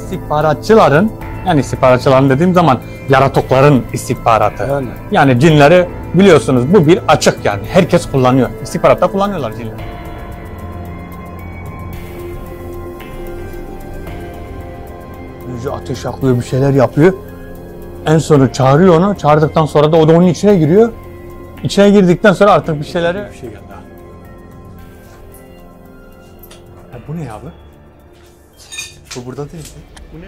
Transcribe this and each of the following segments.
istihbaratçıların, yani istihbaratçıların dediğim zaman yaratıkların istihbaratı. Yani cinleri biliyorsunuz, bu bir açık yani. Herkes kullanıyor. İstihbaratta kullanıyorlar cinleri. Büyücü ateş yakıyor, bir şeyler yapıyor. En sonu çağırıyor onu. Çağırdıktan sonra da o da onun içine giriyor. İçine girdikten sonra artık bir şey geldi. Bu ne abi? Bu burada değil. Bu ne?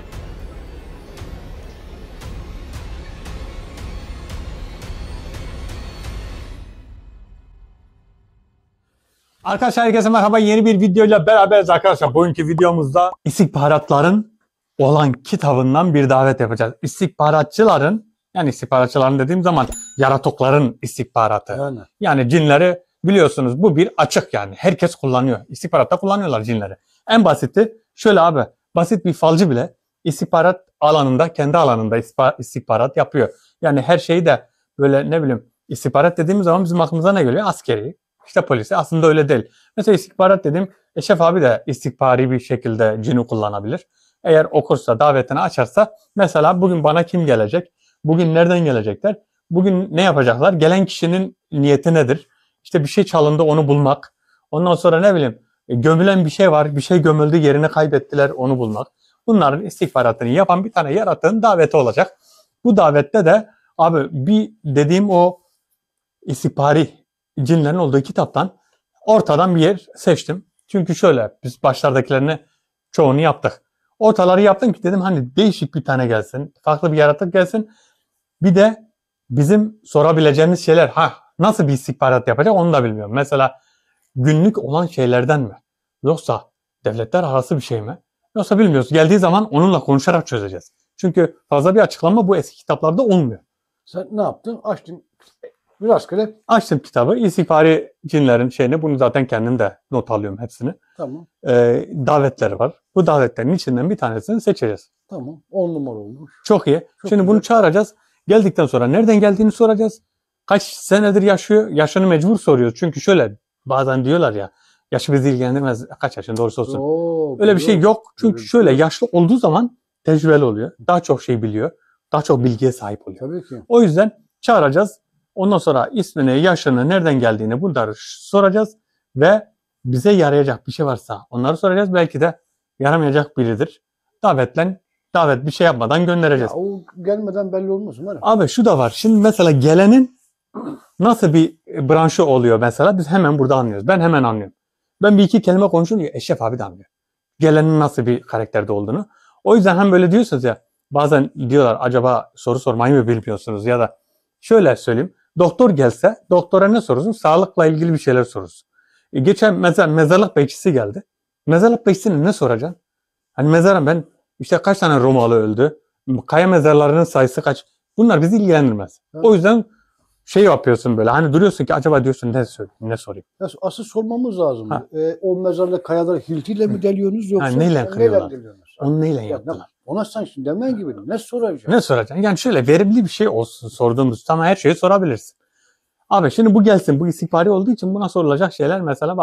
Arkadaşlar herkese merhaba. Yeni bir videoyla beraberiz arkadaşlar. Bugünkü videomuzda istihbaratların olan kitabından bir davet yapacağız. İstihbaratçıların, yani istihbaratçıların dediğim zaman yaratıkların istihbaratı. Yani cinleri biliyorsunuz, bu bir açık yani. Herkes kullanıyor. İstihbaratta kullanıyorlar cinleri. En basiti şöyle abi. Basit bir falcı bile istihbarat alanında, kendi alanında istihbarat yapıyor. Yani her şeyi de böyle ne bileyim, istihbarat dediğimiz zaman bizim aklımıza ne geliyor? Askeri, işte polisi. Aslında öyle değil. Mesela istihbarat dediğim Eşref abi de istihbari bir şekilde cini kullanabilir. Eğer okursa, davetini açarsa, mesela bugün bana kim gelecek? Bugün nereden gelecekler? Bugün ne yapacaklar? Gelen kişinin niyeti nedir? İşte bir şey çalındı, onu bulmak. Ondan sonra ne bileyim, gömülen bir şey var. Bir şey gömüldü, yerini kaybettiler, onu bulmak. Bunların istihbaratını yapan bir tane yaratığın daveti olacak. Bu davette de abi bir dediğim o istihbari cinlerin olduğu kitaptan ortadan bir yer seçtim. Çünkü şöyle, biz başlardakilerini çoğunu yaptık. Ortaları yaptım ki dedim hani değişik bir tane gelsin. Farklı bir yaratık gelsin. Bir de bizim sorabileceğimiz şeyler. Nasıl bir istihbarat yapacak onu da bilmiyorum. Mesela günlük olan şeylerden mi? Yoksa devletler arası bir şey mi? Yoksa bilmiyoruz. Geldiği zaman onunla konuşarak çözeceğiz. Çünkü fazla bir açıklama bu eski kitaplarda olmuyor. Sen ne yaptın? Açtın. Rastgele. Açtım kitabı. İstihbari cinlerin şeyini. Bunu zaten kendim de not alıyorum hepsini. Tamam. Davetleri var. Bu davetlerin içinden bir tanesini seçeceğiz. Tamam. 10 numara olmuş. Çok iyi. Çok Şimdi güzel. bunu çağıracağız. Geldikten sonra nereden geldiğini soracağız. Kaç senedir yaşıyor? Yaşını mecbur soruyoruz. Çünkü şöyle bazen diyorlar ya, yaşı bizi ilgilendirmez. Kaç yaşında doğrusu olsun. Öyle bir şey yok. Çünkü şöyle yaşlı olduğu zaman tecrübeli oluyor. Daha çok şey biliyor. Daha çok bilgiye sahip oluyor. Tabii ki. O yüzden çağıracağız. Ondan sonra ismini, yaşını, nereden geldiğini bunları soracağız. Ve bize yarayacak bir şey varsa onları soracağız. Belki de yaramayacak biridir. Davet bir şey yapmadan göndereceğiz. Ya, o gelmeden belli olmaz mı? Abi şu da var. Şimdi mesela gelenin nasıl bir branşı oluyor mesela, biz hemen burada anlıyoruz. Ben hemen anlıyorum. Ben bir iki kelime konuşunca Eşref abi de anlıyor. Gelenin nasıl bir karakterde olduğunu. O yüzden hem böyle diyorsunuz ya, bazen diyorlar acaba soru sormayı mı bilmiyorsunuz, ya da şöyle söyleyeyim. Doktor gelse doktora ne sorursun? Sağlıkla ilgili bir şeyler sorursun. Geçen mezarlık bekçisi geldi. Mezarlık bekçisine ne soracaksın? Hani mezarım ben işte kaç tane Romalı öldü? Kaya mezarlarının sayısı kaç? Bunlar bizi ilgilendirmez. Evet. O yüzden şey yapıyorsun böyle. Hani duruyorsun ki acaba diyorsun ne sorayım? Asıl sormamız lazım. O mezarlık kayaları hiltiyle mi deliyorsunuz yoksa neyle kırıyorlar? Onu neyle yaptılar? Ona sen şimdi demen gibi ne soracaksın? Ne soracaksın? Yani şöyle verimli bir şey olsun sorduğumuz. Tamam, her şeyi sorabilirsin. Abi şimdi bu gelsin. Bu istihbari olduğu için buna sorulacak şeyler mesela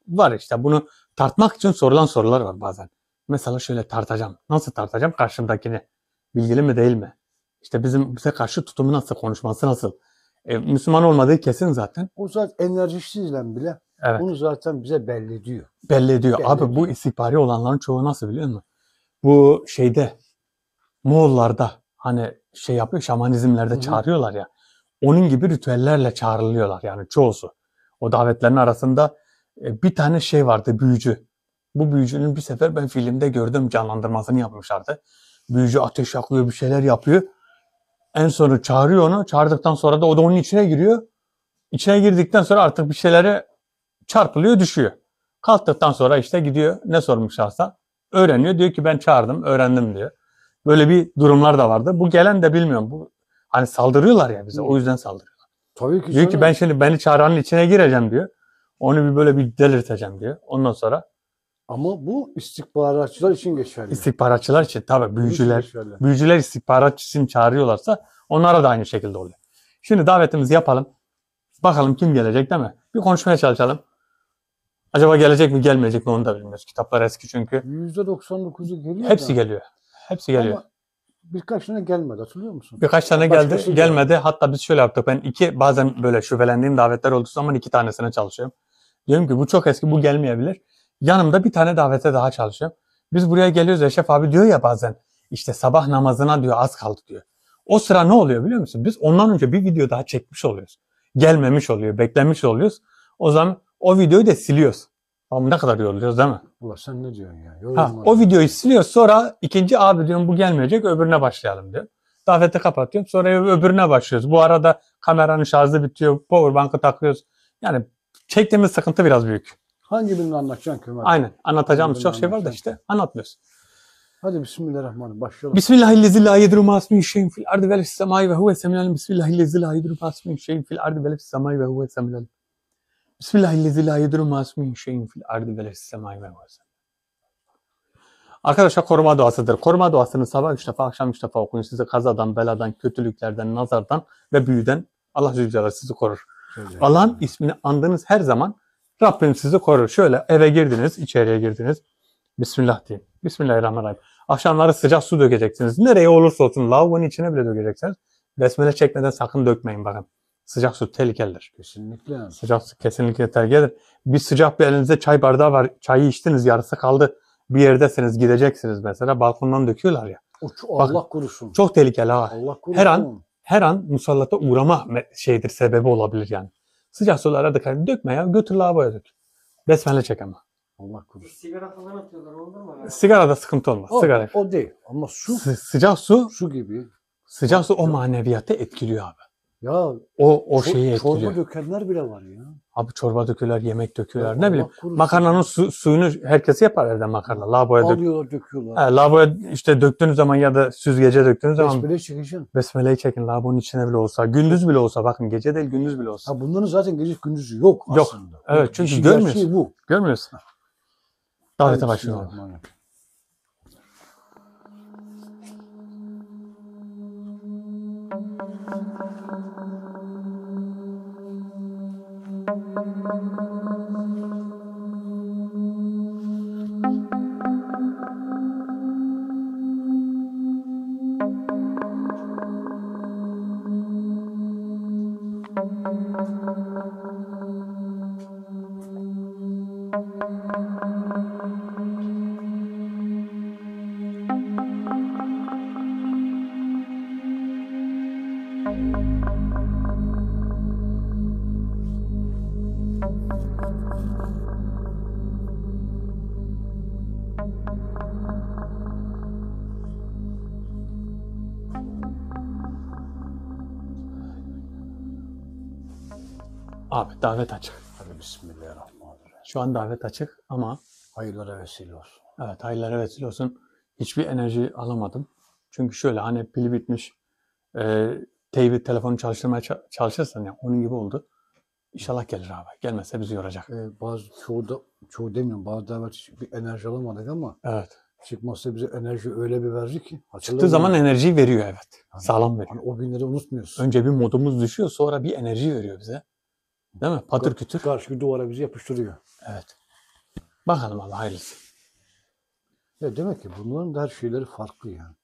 var işte. Bunu tartmak için sorulan sorular var bazen. Mesela şöyle tartacağım. Nasıl tartacağım? Karşımdakini. Bilgili mi değil mi? İşte bize karşı tutumu nasıl, konuşması nasıl? Müslüman olmadığı kesin zaten. O zaten enerjisizle bile bunu zaten bize belli ediyor. Belli ediyor. Abi bu istihbari olanların çoğu nasıl biliyor musun? Bu şeyde Moğollarda hani şey yapıyor, şamanizmlerde çağırıyorlar ya. Onun gibi ritüellerle çağrılıyorlar yani çoğusu. O davetlerin arasında bir tane şey vardı, büyücü. Bu büyücünün bir sefer ben filmde gördüm, canlandırmasını yapmışlardı. Büyücü ateş yakıyor, bir şeyler yapıyor. En sonu çağırıyor onu. Çağırdıktan sonra da o da onun içine giriyor. İçine girdikten sonra artık bir şeylere çarpılıyor, düşüyor. Kalktıktan sonra işte gidiyor, ne sormuşlarsa öğreniyor. Diyor ki ben çağırdım, öğrendim diyor. Böyle bir durumlar da vardı. Bu gelen de bilmiyorum. Bu hani saldırıyorlar ya bize. O yüzden saldırıyorlar. Tabii ki. Diyor ki ben şimdi beni çağıranın içine gireceğim diyor. Onu böyle bir delirteceğim diyor. Ondan sonra. Ama bu istihbaratçılar için geçerli. İstihbaratçılar için tabii büyücüler istihbaratçısını çağırıyorlarsa onlara da aynı şekilde oluyor. Şimdi davetimizi yapalım. Bakalım kim gelecek değil mi? Bir konuşmaya çalışalım. Acaba gelecek mi gelmeyecek mi onu da bilmiyoruz. Kitaplar eski çünkü. %99'u geliyor. Hepsi geliyor. Hepsi geliyor. Ama birkaç tane gelmedi, hatırlıyor musun? Birkaç tane Başkası geldi, gelmedi. Hatta biz şöyle yaptık. Ben bazen böyle şüphelendiğim davetler olduğu zaman 2 tanesine çalışıyorum. Diyorum ki bu çok eski, bu gelmeyebilir. Yanımda bir tane davete daha çalışıyorum. Biz buraya geliyoruz, Eşref abi diyor ya bazen, işte sabah namazına diyor az kaldı diyor. O sıra ne oluyor biliyor musun? Biz ondan önce bir video daha çekmiş oluyoruz. Gelmemiş oluyor, beklemiş oluyoruz. O zaman o videoyu da siliyoruz. Ama ne kadar yoruluyoruz değil mi? Ulan sen ne diyorsun ya? Ha, Yorulma. o videoyu siliyoruz, sonra ikinci abi diyorum bu gelmeyecek, öbürüne başlayalım diyor. Daveti kapatıyorum, sonra öbürüne başlıyoruz. Bu arada kameranın şarjı bitiyor, powerbank'ı takıyoruz. Yani çektiğimiz sıkıntı biraz büyük. Hangi birini anlatacaksın ki Ömer? Aynen. Anlatacağımız Hangi çok birini şey var da anlatacaksın? işte anlatmıyoruz. Hadi bismillahirrahmanirrahim. Başlayalım. Bismillahirrahmanirrahim. La yedru ma ismihi şeyin fil ardı ve semai ve huve semi'l. Bismillahirrahmanirrahim. La yedru ma ismihi şeyin fil ardı ve semai ve huve semi'l. Bismillahirrahmanirrahim. La yedru ma ismihi şeyin fil ardı ve semai ve huve semi'l. Arkadaşlar koruma duasıdır. Koruma duasını sabah 3 defa, akşam 3 defa okuyun. Sizi kazadan, beladan, kötülüklerden, nazardan ve büyüden Allah Zülcelal sizi korur. Allah'ın ismini andığınız her zaman Rabbim sizi korur. Şöyle eve girdiniz, içeriye girdiniz. Bismillah deyin. Bismillahirrahmanirrahim. Akşamları sıcak su dökeceksiniz. Nereye olursa olsun, lavabonun içine bile dökeceksiniz. Besmele çekmeden sakın dökmeyin bakın. Sıcak su tehlikelidir. Kesinlikle. Sıcak su kesinlikle tehlikelidir. Bir sıcak bir elinizde çay bardağı var. Çayı içtiniz, yarısı kaldı. Bir yerdesiniz, gideceksiniz mesela. Balkondan döküyorlar ya. Allah korusun. Çok tehlikeli ha. Allah korusun. Her an musallata uğrama sebebi olabilir yani. Sıcak sulara dikkat dökme ya. Götür lavaboya dök. Besmele çek ama. Allah korusun. Sigara falan atıyorlar, olur mu? Sigarada sıkıntı olmaz. Sigara. O değil. Ama su Sıcak su gibi. o maneviyatı etkiliyor abi. Ya O şeyi etkiliyor. çorba dökenler bile var ya. Abi çorba döküyorlar, yemek döküyorlar. Ya Ne Allah bileyim. korusun. Makarnanın suyunu herkes yapar evde makarna. Lavaboya dök. Alıyorlar, döküyorlar. Lavaboya işte döktüğünüz zaman ya da süzgece döktüğünüz zaman Besmele çekeceksin. besmeleyi çekin lavabonun içine bile olsa. Gündüz bile olsa, bakın gece değil gündüz bile olsa. Ha, bunların zaten gece gündüzü yok Yok. aslında. Evet, çünkü İşin görmüyorsun. gerçeği bu. Görmüyorsun. Davete Hadi başlayalım. bismillahirrahmanirrahim. Abi davet açık. Hadi bismillahirrahmanirrahim. Şu an davet açık ama Hayırlara vesile olsun. evet hayırlara vesile olsun. Hiçbir enerji alamadım. Çünkü şöyle hani pili bitmiş. Teybi telefonu çalıştırmaya çalışırsan ya onun gibi oldu. İnşallah gelir abi. Gelmezse bizi yoracak. Çoğu demiyorum, bazı davet bir enerji alamadık ama Evet. çıkmazsa bize enerji öyle bir verdi ki. Çıktığı zaman enerjiyi veriyor evet. Sağlam veriyor. Hani o günleri unutmuyorsun. Önce bir modumuz düşüyor, sonra bir enerji veriyor bize. Değil mi? Patır kütür. Karşı duvara bizi yapıştırıyor. Evet. Bakalım Allah hayırlısı. Ya demek ki bunların da her şeyleri farklı yani.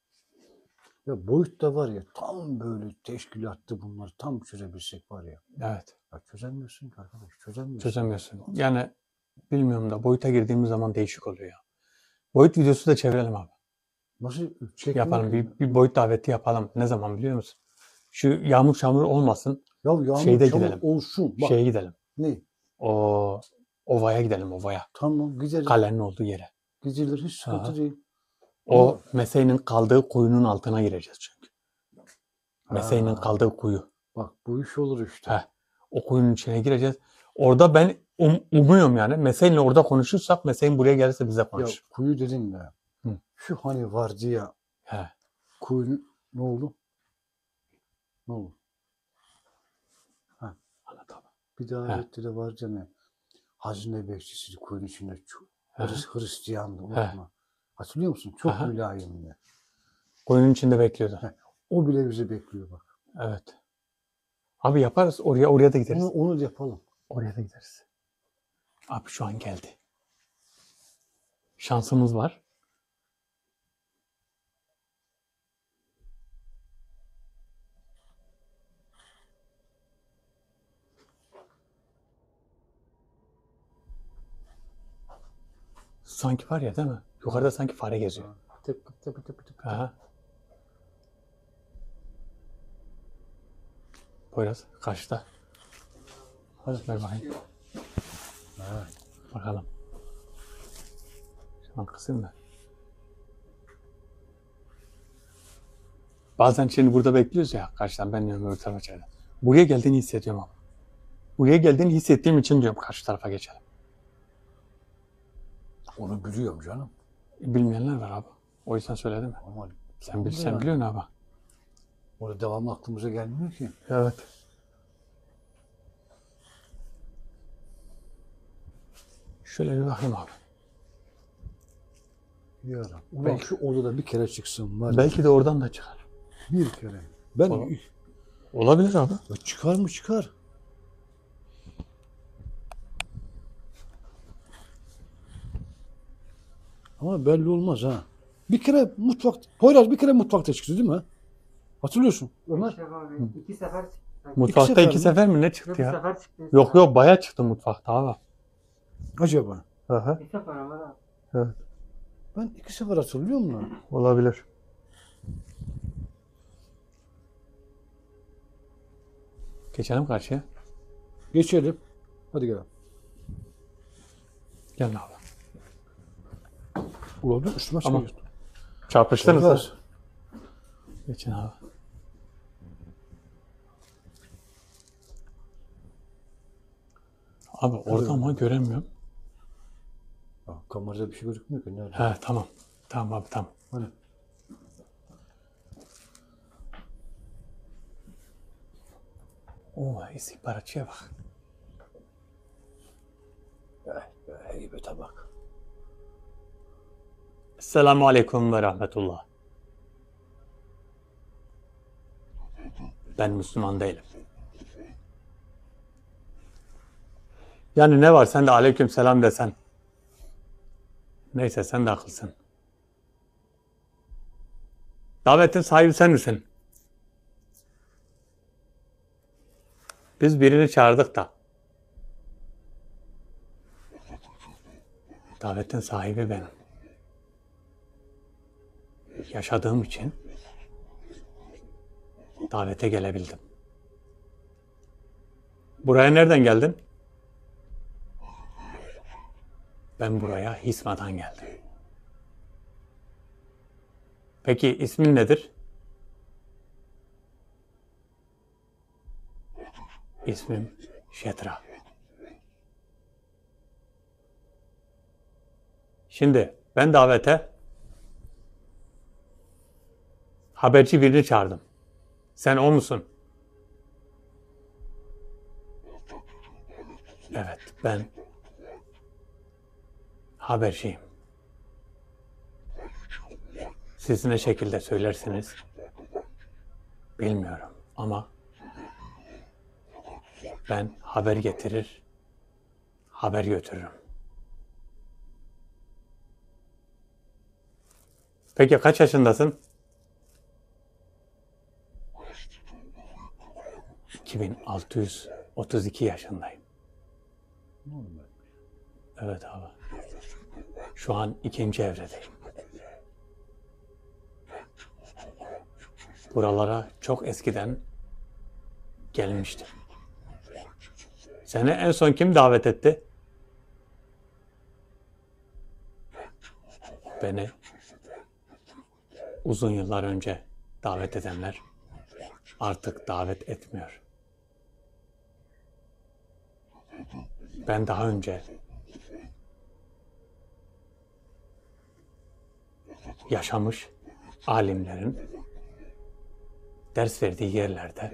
Ya boyut da var ya, tam böyle teşkilattı bunlar, tam çözebilsek var ya. Evet. Ya çözemiyorsun ki arkadaş, çözemiyorsun. Çözemiyorsun. Yani bilmiyorum da boyuta girdiğimiz zaman değişik oluyor ya. Boyut videosu da çevirelim abi. Nasıl çekmek Yapalım. ya? Bir boyut daveti yapalım. Ne zaman biliyor musun? Şu yağmur çamur olmasın. Ya yağmur Şeyde çamur gidelim. olsun. Bak Şeye gidelim. ne? O ovaya gidelim ovaya. Tamam gideriz. Kalenin olduğu yere. Gidilir, hiç sıkıntı Aha. değil. O Mesey'nin kaldığı kuyunun altına gireceğiz çünkü. Mesey'nin Ha. kaldığı kuyu. Bak bu iş olur işte. Heh. O kuyunun içine gireceğiz. Orada ben umuyorum yani. Mesey'le orada konuşursak Mesey'in buraya gelirse bize Ya konuşur. kuyu dedin de. Hı. Şu hani vardı ya, He. kuyunun ne oldu? Ne oldu? Anlat abi. Bir daha ayette de var canım. Hazine bekçisi kuyunun içinde çok. Hristiyandı. Unutma. Hatırlıyor musun? Çok Aha. mülayimdi. Kuyunun içinde bekliyordu. O bile bizi bekliyor bak. Evet. Abi yaparız. Oraya da gideriz. Onu da yapalım. Oraya da gideriz. Abi şu an geldi. Şansımız var. sanki var ya değil mi? Yukarıda sanki fare geziyor. Tık tık tık tık. Aha. Poyraz karşıda. Hadi ver bakayım. Ha. Bakalım. Şu an kısayım da. Bazen şimdi burada bekliyoruz ya karşıdan ben diyorum öbür tarafa çaydan. Buraya geldiğini hissediyorum ama. Buraya geldiğini hissettiğim için diyorum karşı tarafa geçelim. Onu biliyorum canım. Bilmeyenler var abi. O yüzden söyledim. Ama Sen yani. biliyorsun abi. Orada devamlı aklımıza gelmiyor ki. Evet. Şöyle bir bakayım abi. Ya Rabbi. Ulan Belki- şu odada bir kere çıksın var ya. Belki de oradan da çıkar. Bir kere. Ben Olabilir abi. Ya çıkar mı çıkar. Ama belli olmaz ha. Bir kere Poyraz bir kere mutfakta çıktı değil mi? Hatırlıyorsun Ömer? İşte abi 2 sefer çıktı. Mutfakta sefer iki mi? sefer mi ne Yok, çıktı bir ya? sefer çıktı. Yok yok bayağı çıktı mutfakta abi. Acaba? Aha. Bir sefer ama da. Evet. Ben 2 sefer hatırlıyorum da. Olabilir. Geçelim karşıya. Geçelim. Hadi gel. Gel abi. Ulan dur üstüme Tamam. sayıyorsun. Çarpıştınız ha. Poyraz. Geçin abi. Abi orada ama göremiyorum. Ha, kamerada bir şey gözükmüyor ki. Nerede? He tamam. Tamam abi tamam. Hani? Oo istihbaratçıya bak. Heybete bak. Esselamu Aleyküm ve Rahmetullah. Ben Müslüman değilim. Yani ne var sen de aleyküm selam desen. Neyse sen de haklısın. Davetin sahibi sen misin? Biz birini çağırdık da. Davetin sahibi benim. Yaşadığım için davete gelebildim. Buraya nereden geldin? Ben buraya Hisma'dan geldim. Peki ismin nedir? İsmim Şetra. Şimdi ben davete haberci birini çağırdım. Sen o musun? Evet, ben haberciyim. Siz ne şekilde söylersiniz bilmiyorum ama ben haber getirir, haber götürürüm. Peki kaç yaşındasın? 2632 yaşındayım. Evet abi. Şu an 2. evredeyim. Buralara çok eskiden gelmiştim. Seni en son kim davet etti? Beni uzun yıllar önce davet edenler artık davet etmiyor. Ben daha önce yaşamış alimlerin ders verdiği yerlerde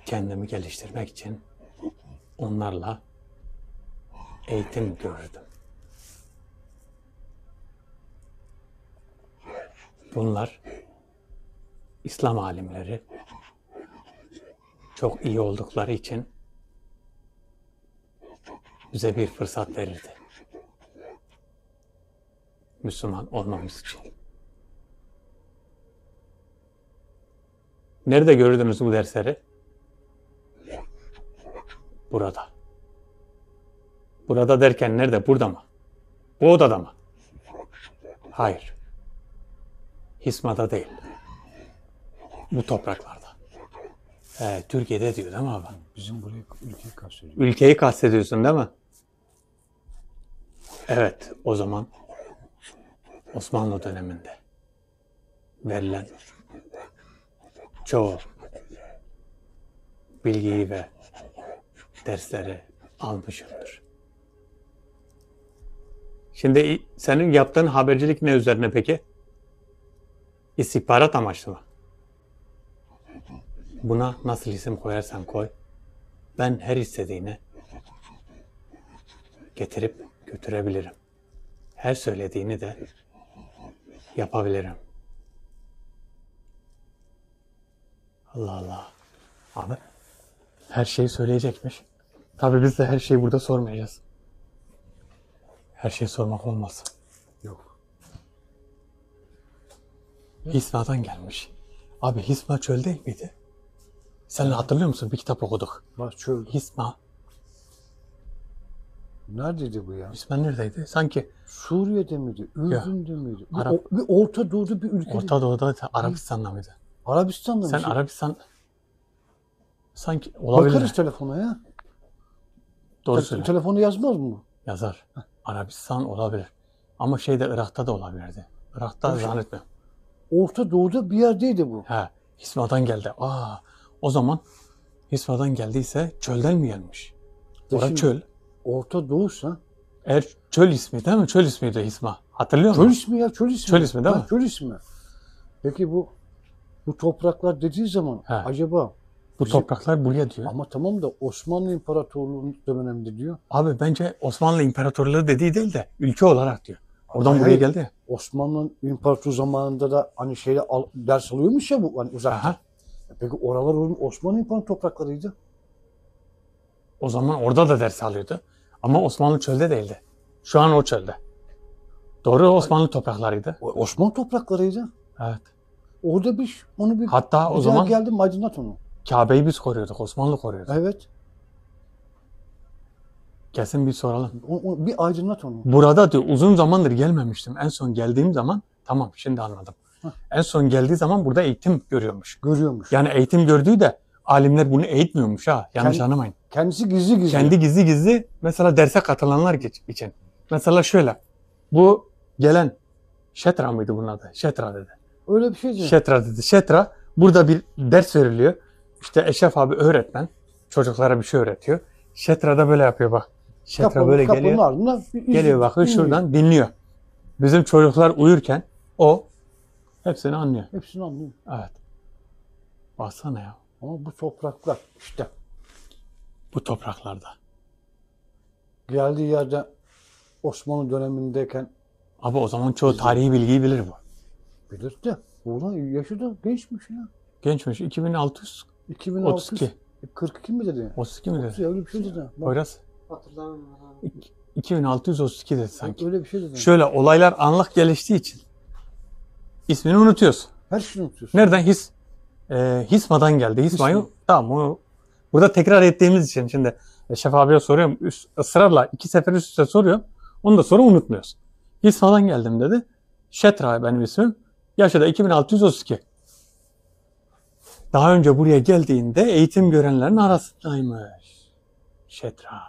kendimi geliştirmek için onlarla eğitim gördüm. Bunlar İslam alimleri çok iyi oldukları için bize bir fırsat verirdi. Müslüman olmamız için. Nerede gördünüz bu dersleri? Burada. Burada derken nerede? Burada mı? Bu odada mı? Hayır. Hisma'da değil. Bu topraklarda. Türkiye'de diyor değil mi abi? Bizim buraya ülkeyi kastediyor. Ülkeyi kastediyorsun değil mi? Evet, o zaman Osmanlı döneminde verilen çoğu bilgiyi ve dersleri almışımdır. Şimdi senin yaptığın habercilik ne üzerine peki? İstihbarat amaçlı mı? Buna nasıl isim koyarsan koy, ben her istediğini getirip götürebilirim. Her söylediğini de yapabilirim. Allah Allah. Abi her şeyi söyleyecekmiş. Tabii biz de her şeyi burada sormayacağız. Her şeyi sormak olmaz. Yok. Hisma'dan gelmiş. Abi Hisma çöl değil miydi? Sen hatırlıyor musun? Bir kitap okuduk. Bak çöl. Hisma. Neredeydi bu ya? Hisma neredeydi? Sanki Suriye'de miydi? Ürdün'de miydi? Arap. Bir Orta Doğu'da bir ülkede. Orta Doğu'da Arabistan'da mıydı? Arabistan'da Sen mı? Arabistan sanki olabilir. Bakarız telefona ya. Doğru söyle. Telefonu yazmaz mı? Yazar. Arabistan olabilir. Ama Irak'ta da olabilirdi. Irak'ta zannetmiyorum. Orta Doğu'da bir yerdeydi bu. He, Hisma'dan geldi. O zaman Hisma'dan geldiyse çölden mi gelmiş? Orası Şimdi çöl. Orta Doğu'sa Eğer çöl ismi değil mi? Çöl ismiydi Hisma. Hatırlıyor çöl musun? ismi ya, çöl ismi. Çöl ismi değil mi? Çöl ismi. Peki bu topraklar dediği zaman He. acaba Bu topraklar buraya diyor. ama tamam da Osmanlı İmparatorluğu'nun döneminde diyor. Abi bence Osmanlı İmparatorluğu dediği değil de ülke olarak diyor. Oradan buraya Hayır. geldi ya. Osmanlı İmparatorluğu zamanında da hani ders alıyormuş ya bu hani uzakta. Aha. Peki oralar onun Osmanlı İmparatorluğu topraklarıydı. O zaman orada da ders alıyordu. Ama Osmanlı çölde değildi. Şu an o çölde. Doğru, Osmanlı topraklarıydı. Osmanlı topraklarıydı. Evet. Orada onu bir Hatta o bir zaman daha geldim aydınlat onu. Kabe'yi biz koruyorduk. Osmanlı koruyordu. Evet. Kesin bir soralım. Bir aydınlat onu. Burada diyor uzun zamandır gelmemiştim. En son geldiğim zaman tamam şimdi anladım. Heh. En son geldiği zaman burada eğitim görüyormuş. Görüyormuş. Yani eğitim gördüğü de alimler bunu eğitmiyormuş ha. Yanlış Kendi- anlamayın. Kendisi gizli gizli. Kendi gizli gizli mesela derse katılanlar için. Mesela şöyle. Bu gelen Şetra mıydı bunun adı? Şetra dedi. Öyle bir şey değil. Şetra dedi. Şetra burada bir ders veriliyor. İşte Eşref abi öğretmen. Çocuklara bir şey öğretiyor. Şetra da böyle yapıyor bak. Şetra böyle geliyor. Ardından Geliyor bakıyor dinliyor. şuradan dinliyor. Bizim çocuklar uyurken o hepsini anlıyor. Hepsini anlıyor. Evet. Baksana ya. Ama bu topraklar işte Bu topraklarda. geldiği yerde Osmanlı dönemindeyken Abi o zaman çoğu tarihi bilgiyi bilir bu. bilir de ulan yaşı da gençmiş ya. Gençmiş. 2632. 2642 42 mi dedi? 32 mi dedi? Öyle bir şey dedi. Bak, Poyraz. Hatırlamıyorum abi. 2632 dedi sanki. öyle bir şey dedi. Şöyle olaylar anlık geliştiği için ismini unutuyoruz. Her şeyi unutuyorsun. Nereden Hisma'dan geldi. Hisma'yı Hisma. tamam onu burada tekrar ettiğimiz için şimdi Şef abiye soruyorum. Israrla 2 sefer üst üste soruyorum. Onu da sonra unutmuyoruz. Hisma'dan geldim dedi. Şetra benim ismim. Yaşı da 2632. Daha önce buraya geldiğinde eğitim görenlerin arasındaymış. Şetra.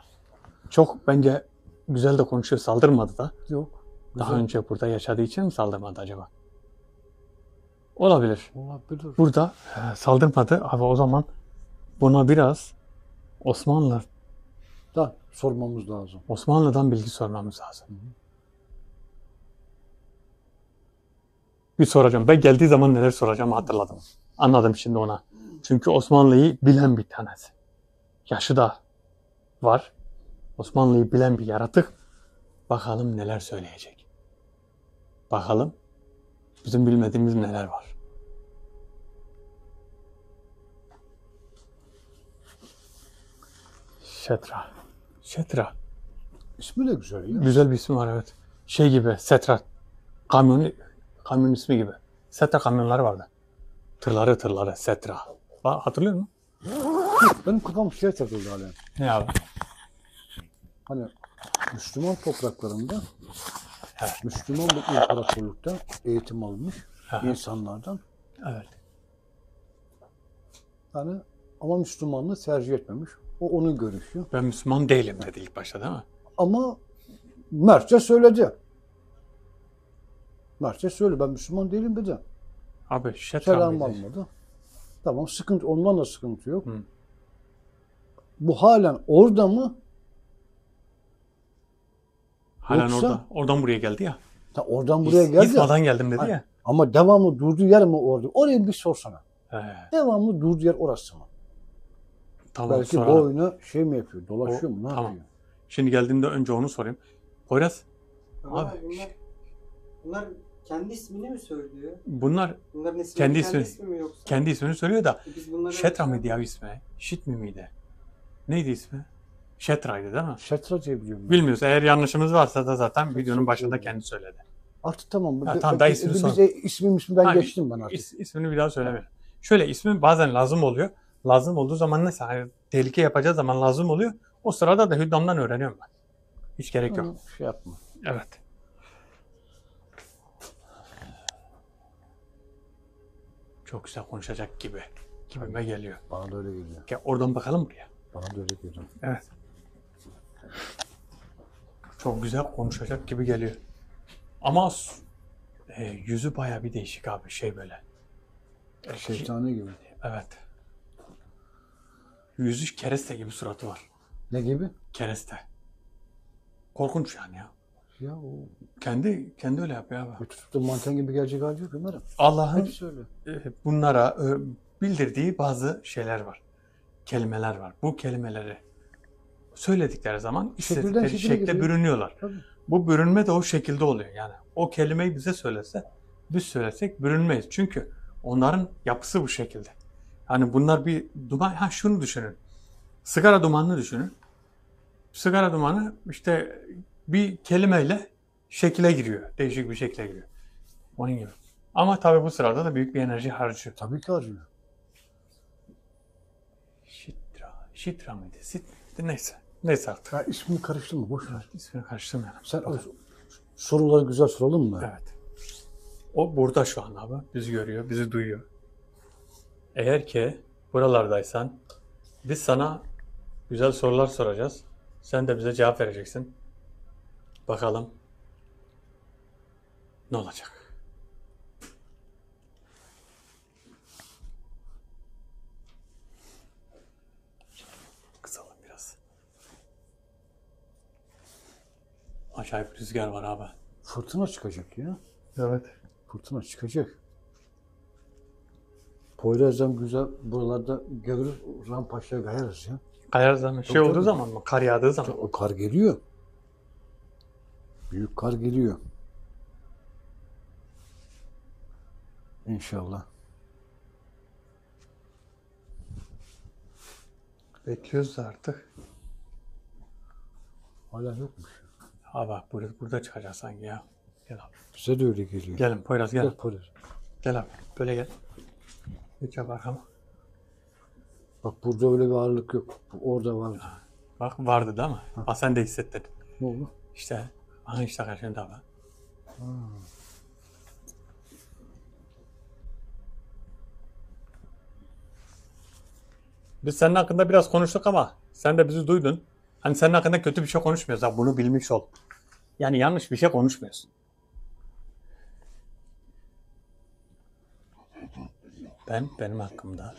Çok bence güzel de konuşuyor. Saldırmadı da. Yok. Daha Güzel. önce burada yaşadığı için mi saldırmadı acaba? Olabilir. Olabilir. Burada saldırmadı. Abi o zaman buna biraz Da sormamız lazım. Osmanlı'dan bilgi sormamız lazım. Bir soracağım. Ben geldiği zaman neler soracağımı hatırladım. Anladım şimdi ona. Çünkü Osmanlı'yı bilen bir tanesi. Yaşı da var. Osmanlı'yı bilen bir yaratık. Bakalım neler söyleyecek. Bakalım bizim bilmediğimiz neler var. Şetra. Şetra. İsmi de güzel ya. Güzel bir isim var evet. Şey gibi Setra. Kamyon ismi gibi. Setra kamyonları vardı. Tırları Setra. Bak, hatırlıyor musun? Benim kafam şeye takıldı hala. Ne abi? Hani Müslüman topraklarında Müslüman bir imparatorlukta eğitim almış Aha. insanlardan. Evet. Yani ama Müslümanlığı tercih etmemiş. O onun görüşü. Ben Müslüman değilim dedi ilk başta değil mi? Ama Mertçe söyledi. Mertçe söyle ben Müslüman değilim dedi. Abi şetra Selam mıydı? almadı. Tamam sıkıntı ondan da sıkıntı yok. Hı. Bu halen orada mı? Halen Yoksa- orada. Oradan buraya geldi ya. Ta oradan buraya geldi. Hisma'dan geldim dedi Ha, ya. Ama devamlı durduğu yer mi orada? Oraya bir sorsana. He, Devamlı durduğu yer orası mı? tamam Belki soralım. boyuna şey mi yapıyor? Dolaşıyor mu? Ne Tamam. yapıyor? Şimdi geldiğimde önce onu sorayım. Poyraz, Ama Abi. bunlar kendi ismini mi söylüyor? bunlar Bunların ismi Kendi kendi, ismi. ismi mi yoksa? kendi ismini söylüyor da Biz bunları Şetra mıydı ya ismi? Şit mi miydi? Neydi ismi? Şetra'ydı değil mi? Şetra diye biliyorum ben. Bilmiyoruz. Eğer yanlışımız varsa da zaten videonun başında kendi söyledi. Artık tamam. Ha, tamam, daha ismini sor. Bize ismini ben Ha, geçtim ben artık. İsmini bir daha söylemiyorum. Şöyle ismi bazen lazım oluyor. Lazım olduğu zaman neyse hani tehlike yapacağı zaman lazım oluyor. O sırada da Hüddam'dan öğreniyorum ben. Hiç gerek yok. Onu şey yapma. Evet. Çok güzel konuşacak gibi. Gibime geliyor. Bana da öyle geliyor. Gel oradan bakalım buraya. Bana da öyle geliyor. Evet. Çok güzel konuşacak gibi geliyor. Ama yüzü baya bir değişik abi şey böyle. Şeytani gibi. Evet. Yüzü kereste gibi suratı var. Ne gibi? Kereste. Korkunç yani ya. Ya o Kendi öyle yapıyor abi. tutup da manken gibi gelecek hali yok Ömer'im. Allah'ın Hepsi öyle. bunlara bildirdiği bazı şeyler var. Kelimeler var. Bu kelimeleri söyledikleri zaman istedikleri şekile şekle giriyor. bürünüyorlar. Tabii. Bu bürünme de o şekilde oluyor. Yani o kelimeyi bize söylese, biz söylesek bürünmeyiz. Çünkü onların yapısı bu şekilde. Hani bunlar bir duman, şunu düşünün. Sigara dumanını düşünün. Sigara dumanı işte bir kelimeyle şekile giriyor. Değişik bir şekle giriyor. Onun gibi. Ama tabii bu sırada da büyük bir enerji harcıyor. Tabii ki arıyor. Şitra mıydı? Sit miydi? Neyse. Neyse artık. Ya ismini karıştırma boş ver. İsmini karıştırmayalım. Sen soruları güzel soralım mı? Evet. O burada şu an abi. Bizi görüyor, bizi duyuyor. Eğer ki buralardaysan biz sana güzel sorular soracağız. Sen de bize cevap vereceksin. Bakalım ne olacak? Kısalım biraz. Acayip rüzgar var abi. Fırtına çıkacak ya. Evet. Fırtına çıkacak. Poyraz'dan güzel buralarda gelir Rampaşa'ya kayarız ya. Kayar zaman şey Tabii, olduğu tabii. zaman mı? Kar yağdığı zaman. O kar geliyor. Büyük kar geliyor. İnşallah. Bekliyoruz da artık. Hala yokmuş. Ha bak burada çıkacağız sanki ya. Gel abi. Bize de öyle geliyor. Gelin Poyraz gel. Gel Poyraz. Gel abi. Böyle gel. Hiç yap arkama. Bak burada öyle bir ağırlık yok. Orada var. Bak vardı değil mi? Ha, sen de hissettin. Ne oldu? İşte. Aha işte karşında abi. Biz senin hakkında biraz konuştuk ama sen de bizi duydun. Hani senin hakkında kötü bir şey konuşmuyoruz. Ha, bunu bilmiş ol. Yani yanlış bir şey konuşmuyorsun. Benim hakkımda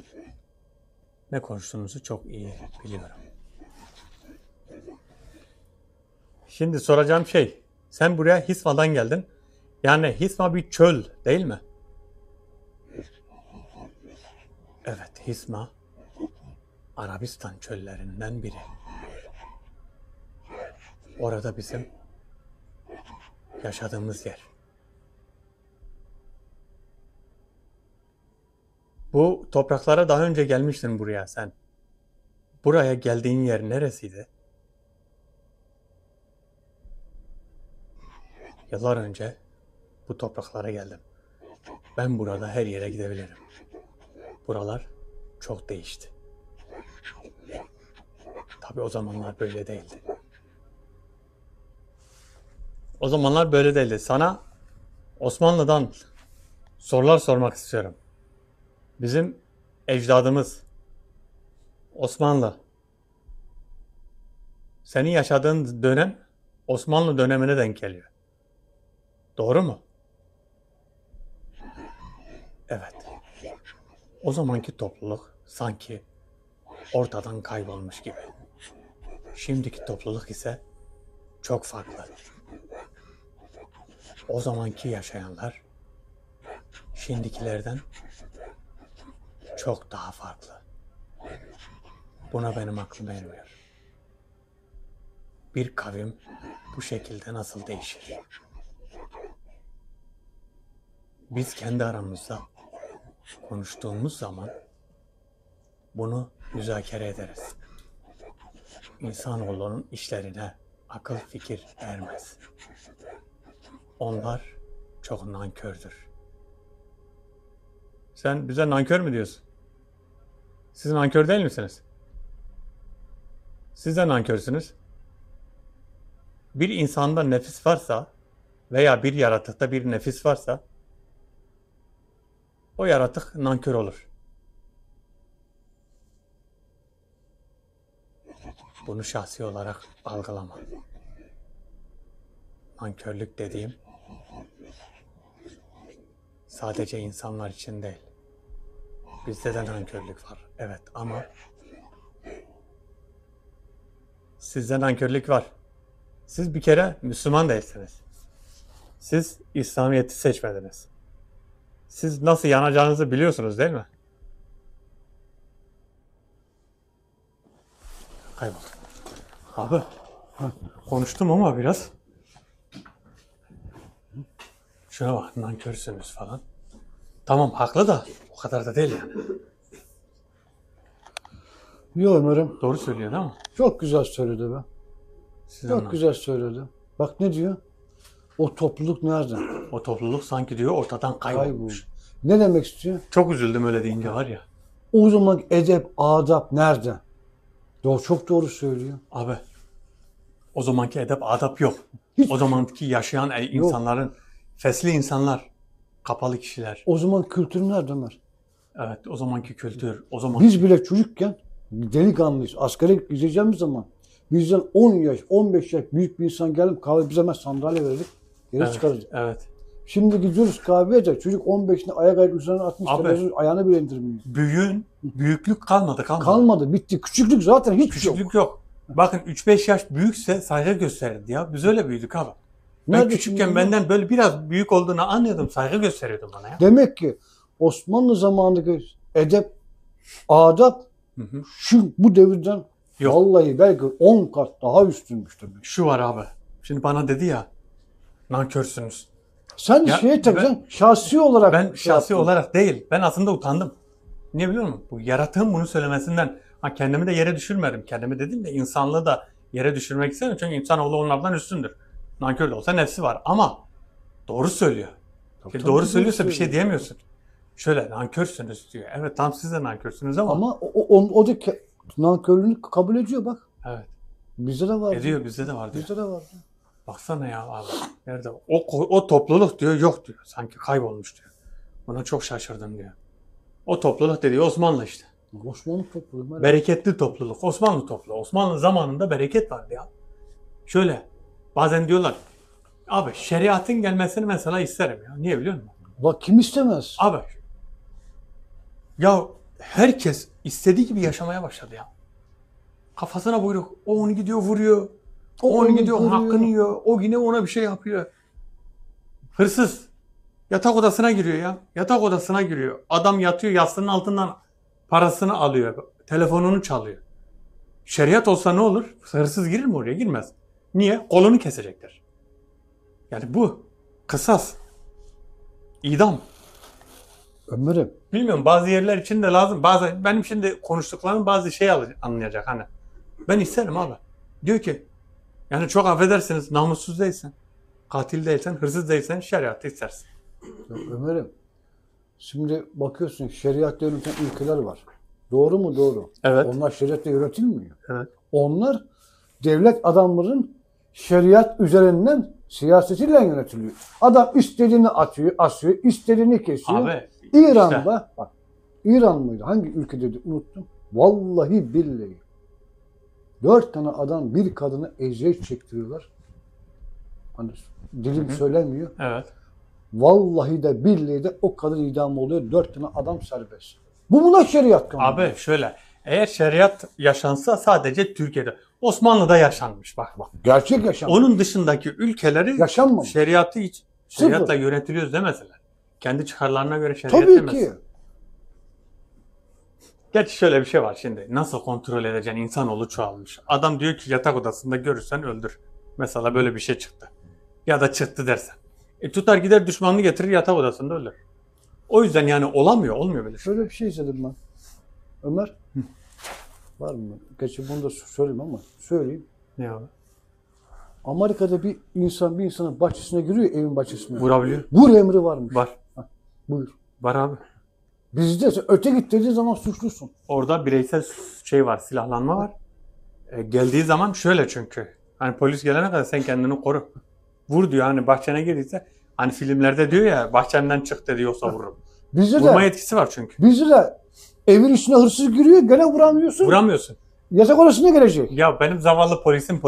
ne konuştuğunuzu çok iyi biliyorum. Şimdi soracağım şey, sen buraya Hisma'dan geldin. Yani Hisma bir çöl değil mi? Evet, Hisma Arabistan çöllerinden biri. Orada bizim yaşadığımız yer. Bu topraklara daha önce gelmiştin buraya sen. Buraya geldiğin yer neresiydi? Yıllar önce bu topraklara geldim. Ben burada her yere gidebilirim. Buralar çok değişti. Tabii o zamanlar böyle değildi. O zamanlar böyle değildi. Sana Osmanlı'dan sorular sormak istiyorum. Bizim ecdadımız Osmanlı. Senin yaşadığın dönem Osmanlı dönemine denk geliyor. Doğru mu? Evet. O zamanki topluluk sanki ortadan kaybolmuş gibi. Şimdiki topluluk ise çok farklı. O zamanki yaşayanlar şimdikilerden çok daha farklı. Buna benim aklım ermiyor. Bir kavim bu şekilde nasıl değişir? Biz kendi aramızda konuştuğumuz zaman bunu müzakere ederiz. İnsanoğlunun işlerine akıl fikir ermez. Onlar çok nankördür. Sen bize nankör mü diyorsun? Siz nankör değil misiniz? Siz de nankörsünüz. Bir insanda nefis varsa veya bir yaratıkta bir nefis varsa o yaratık nankör olur. Bunu şahsi olarak algılama. Nankörlük dediğim sadece insanlar için değil. Bizde de nankörlük var. Evet ama sizde nankörlük var. Siz bir kere Müslüman değilsiniz. Siz İslamiyet'i seçmediniz. Siz nasıl yanacağınızı biliyorsunuz değil mi? Kaybol. Abi konuştum ama biraz. Şuna bak nankörsünüz falan. Tamam haklı da o kadar da değil yani. Yok Ömer'im. Doğru söylüyor değil mi? Çok güzel söyledi be. Sizden Çok güzel söyledi. Bak ne diyor? O topluluk nerede? O topluluk sanki diyor ortadan kaybolmuş. Ne demek istiyor? Çok üzüldüm öyle deyince var ya. O zaman edep, adap nerede? Çok doğru söylüyor. Abi o zamanki edep adap yok. Hiç. O zamanki yaşayan insanların fesli insanlar, kapalı kişiler. O zaman kültür nerede Ömer? Evet o zamanki kültür, o zamanki... Biz bile çocukken delikanlıyız. Askere gideceğimiz zaman bizden 10 yaş, 15 yaş büyük bir insan gelip kahve bize hemen sandalye verirdik. Geri Evet, çıkarırdık. evet. Şimdi gidiyoruz kahveye de çocuk 15'ine ayak üzerine atmış. Abi, ayağını bile indirmiyor. Büyüklük kalmadı. Kalmadı, bitti. Küçüklük zaten hiç yok. Küçüklük yok. Bakın 3-5 yaş büyükse saygı gösterirdi ya. Biz öyle büyüdük abi. Ben Nerede küçükken şimdi? benden böyle biraz büyük olduğunu anlıyordum. Saygı gösteriyordum bana ya. Demek ki Osmanlı zamanındaki edep, adap Hı hı. bu devirden Yok. vallahi belki 10 kat daha üstünmüş demek. Şu var abi. Şimdi bana dedi ya nankörsünüz. Sen Ya, şeye tabii ben- sen şahsi olarak Ben şey şahsi yaptın. olarak değil. Ben aslında utandım. Niye biliyor musun? Bu yaratığın bunu söylemesinden kendimi de yere düşürmedim. Kendimi dedim de insanlığı da yere düşürmek istedim. Çünkü insanoğlu onlardan üstündür. Nankör de olsa nefsi var. Ama doğru söylüyor. Tabii, Doğru tabii, söylüyorsa bir şey söylüyor. diyemiyorsun. Şöyle nankörsünüz diyor. Evet tam siz de nankörsünüz ama. Ama o da nankörlüğünü kabul ediyor bak. Evet. Bizde de var. Ediyor bizde de var diyor. Bizde de var. Baksana ya abi. Nerede? O topluluk diyor yok diyor. Sanki kaybolmuş diyor. Buna çok şaşırdım diyor. O topluluk dediği Osmanlı işte. Osmanlı topluluğu. Bereketli topluluk. Osmanlı topluluğu. Osmanlı zamanında bereket vardı ya. Şöyle. Bazen diyorlar. Abi şeriatın gelmesini mesela isterim ya. Niye biliyor musun? Bak kim istemez? Abi. Ya herkes istediği gibi yaşamaya başladı ya. Kafasına buyruk. O onu gidiyor vuruyor. O onu gidiyor vuruyor. hakkını yiyor. O yine ona bir şey yapıyor. Hırsız. Yatak odasına giriyor ya. Yatak odasına giriyor. Adam yatıyor yastığının altından parasını alıyor. Telefonunu çalıyor. Şeriat olsa ne olur? Hırsız girir mi oraya? Girmez. Niye? Kolunu kesecekler. Yani bu. Kısas. İdam. Ömer'im. Bilmiyorum bazı yerler için de lazım. Bazı benim şimdi konuştuklarım bazı şey anlayacak hani. Ben isterim abi. Diyor ki yani çok affedersiniz namussuz değilsen, katil değilsen, hırsız değilsen şeriatı istersin. Ömer'im. Şimdi bakıyorsun şeriatta yöneten ülkeler var. Doğru mu? Doğru. Evet. Onlar şeriatta yönetilmiyor. Evet. Onlar devlet adamların şeriat üzerinden siyasetiyle yönetiliyor. Adam istediğini atıyor, asıyor, istediğini kesiyor. Abi İran'da, bak, İran mıydı? Hangi ülkede unuttum. Vallahi billahi. 4 tane adam bir kadına eziyet çektiriyorlar. Hani dilim söylemiyor. evet. Vallahi de billahi de o kadar idam oluyor. 4 tane adam serbest. Bu buna şeriat kanunu. Abi şöyle, eğer şeriat yaşansa sadece Türkiye'de. Osmanlı'da yaşanmış bak. Bak, gerçek yaşam. Onun dışındaki ülkeleri Yaşanmamış. şeriatı hiç şeriatla Sıfır. yönetiliyoruz demeseler. Kendi çıkarlarına göre şeriat Tabii demez. ki. Gerçi şöyle bir şey var şimdi. Nasıl kontrol edeceksin? İnsanoğlu çoğalmış. Adam diyor ki yatak odasında görürsen öldür. Mesela böyle bir şey çıktı. Ya da çıktı dersen. Tutar gider düşmanını getirir yatak odasında ölür. O yüzden yani olmuyor böyle şey. Şöyle bir şey izledim ben. Ömer. Var mı? Gerçi bunu da söyleyeyim ama söyleyeyim. Ne abi? Amerika'da bir insan bir insanın bahçesine giriyor, evin bahçesine. Vurabiliyor. Vur emri varmış. Var. Buyur. Var abi. Bizde öte git dediği zaman suçlusun. Orada bireysel şey var, silahlanma var. Geldiği zaman şöyle çünkü. Hani polis gelene kadar sen kendini koru. Vur diyor hani bahçene girdiyse. Hani filmlerde diyor ya bahçemden çık dedi yoksa vururum. Bizde Vurma de, yetkisi var çünkü. bizde de evin içine hırsız giriyor, gene vuramıyorsun. Vuramıyorsun. Yatak odasına gelecek. Ya benim zavallı polisim.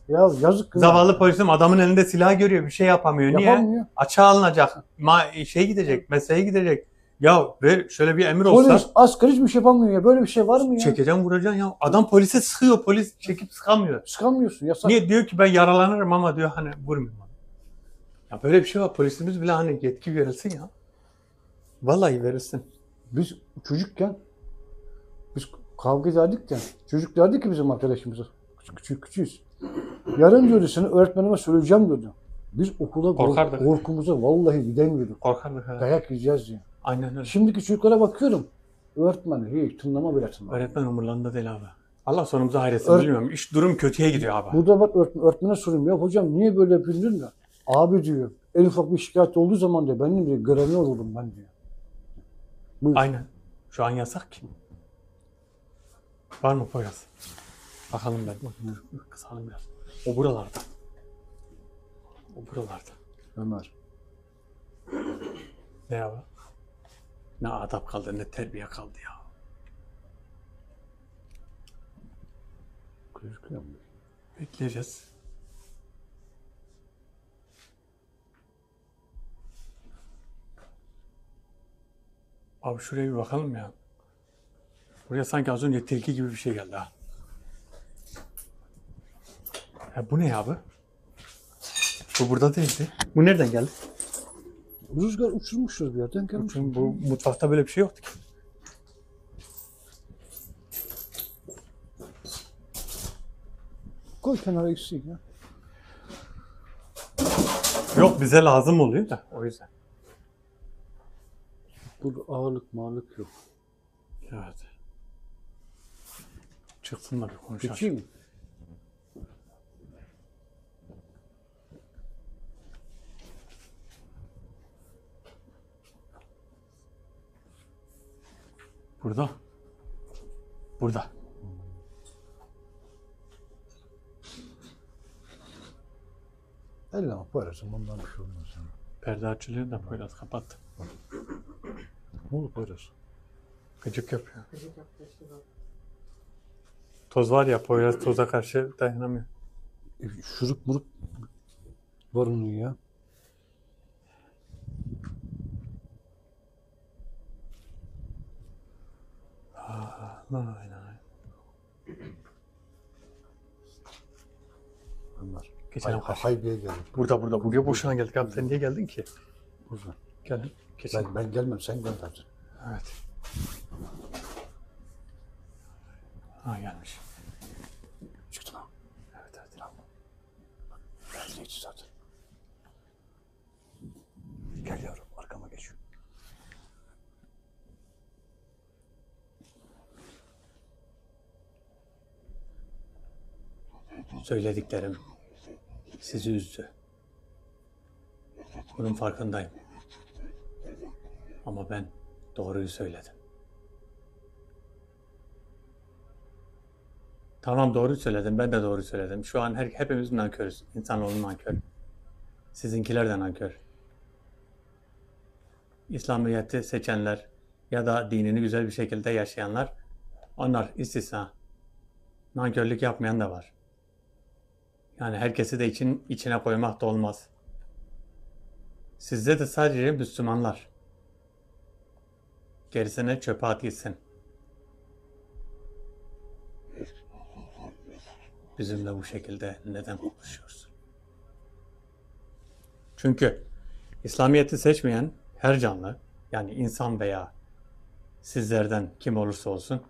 Ya yazık. Zavallı polisim adamın elinde silah görüyor bir şey yapamıyor. Niye? Yapamıyor. Açığa alınacak. Gidecek. Mesleğe gidecek. Ya ver şöyle bir emir olsa. Polis, asker hiçbir şey yapamıyor ya. Böyle bir şey var mı ya? Çekeceksin vuracaksın ya. Adam polise sıkıyor. Polis çekip sıkamıyor. Sıkamıyorsun. Yasak. Niye? Diyor ki ben yaralanırım ama diyor hani vurmayayım. Ya böyle bir şey var. Polisimiz bile hani yetki verilsin ya. Vallahi verilsin. Biz çocukken biz kavga ederdik de çocuk derdi ki bizim arkadaşımıza küçüğüz. Yarın diyordu seni öğretmenime söyleyeceğim diyordu. Biz okula Korkardık. korkumuza vallahi gidemiyorduk. Korkardık. Ha. Dayak yiyeceğiz diye. Aynen öyle. Şimdiki çocuklara bakıyorum. Öğretmen hiç tınlama bile tınlama. Öğretmen umurlarında değil abi. Allah sonumuzu hayretsin Öğret- bilmiyorum. İş durum kötüye gidiyor abi. Burada bak öğretmene soruyorum ya hocam niye böyle yapıyorsun da? Abi diyor en ufak bir şikayet olduğu zaman diyor benim diyor görevli olurum ben diyor. Buyur. Aynen. Şu an yasak ki. Var mı Poyraz? Bakalım ben. Kısalım biraz. O buralarda. O buralarda. Ömer. Ne abi? Ne adap kaldı ne terbiye kaldı ya. Gözüküyor mu? Bekleyeceğiz. Abi şuraya bir bakalım ya. Buraya sanki az önce tilki gibi bir şey geldi ha. Ya bu ne ya abi? Bu burada değildi. Bu nereden geldi? Rüzgar uçurmuştur bir yerden gelmiş. Çünkü bu mutfakta böyle bir şey yoktu ki. Koy kenara gitsin ya. Yok bize lazım oluyor da o yüzden. Burada ağırlık mağırlık yok. Evet. Çıksın da bir konuşalım. Geçeyim mi? Burada. Burada. Elle ama Poyraz'ım bundan bir şey olmaz. Yani. Perde açılıyor da Poyraz kapattı. Ne olur Poyraz? Gıcık yapıyor. Gıcık yaklaştı da. Toz var ya Poyraz toza karşı dayanamıyor. Şurup murup var onun ya. Aynen. Ömer. Geçen hafta. Haybiye geldik. Burada. Buraya boşuna geldik abi. Sen niye geldin ki? Burada. Geldin. Geçen. Ben gelmem sen gönderdin. Evet. Ha gelmiş. Çıktın ha. Evet. Geldin zaten. Gel yavrum arkama geç. Söylediklerim sizi üzdü. Bunun farkındayım. Ama ben doğruyu söyledim. Tamam, doğru söyledin. Ben de doğru söyledim. Şu an hepimiz nankörüz. İnsanoğlu nankör. Sizinkiler de nankör. İslamiyet'i seçenler ya da dinini güzel bir şekilde yaşayanlar, onlar istisna. Nankörlük yapmayan da var. Yani herkesi de içine koymak da olmaz. Sizde de sadece Müslümanlar. Gerisine çöpe at gitsin. Bizimle bu şekilde neden konuşuyorsun? Çünkü İslamiyet'i seçmeyen her canlı, yani insan veya sizlerden kim olursa olsun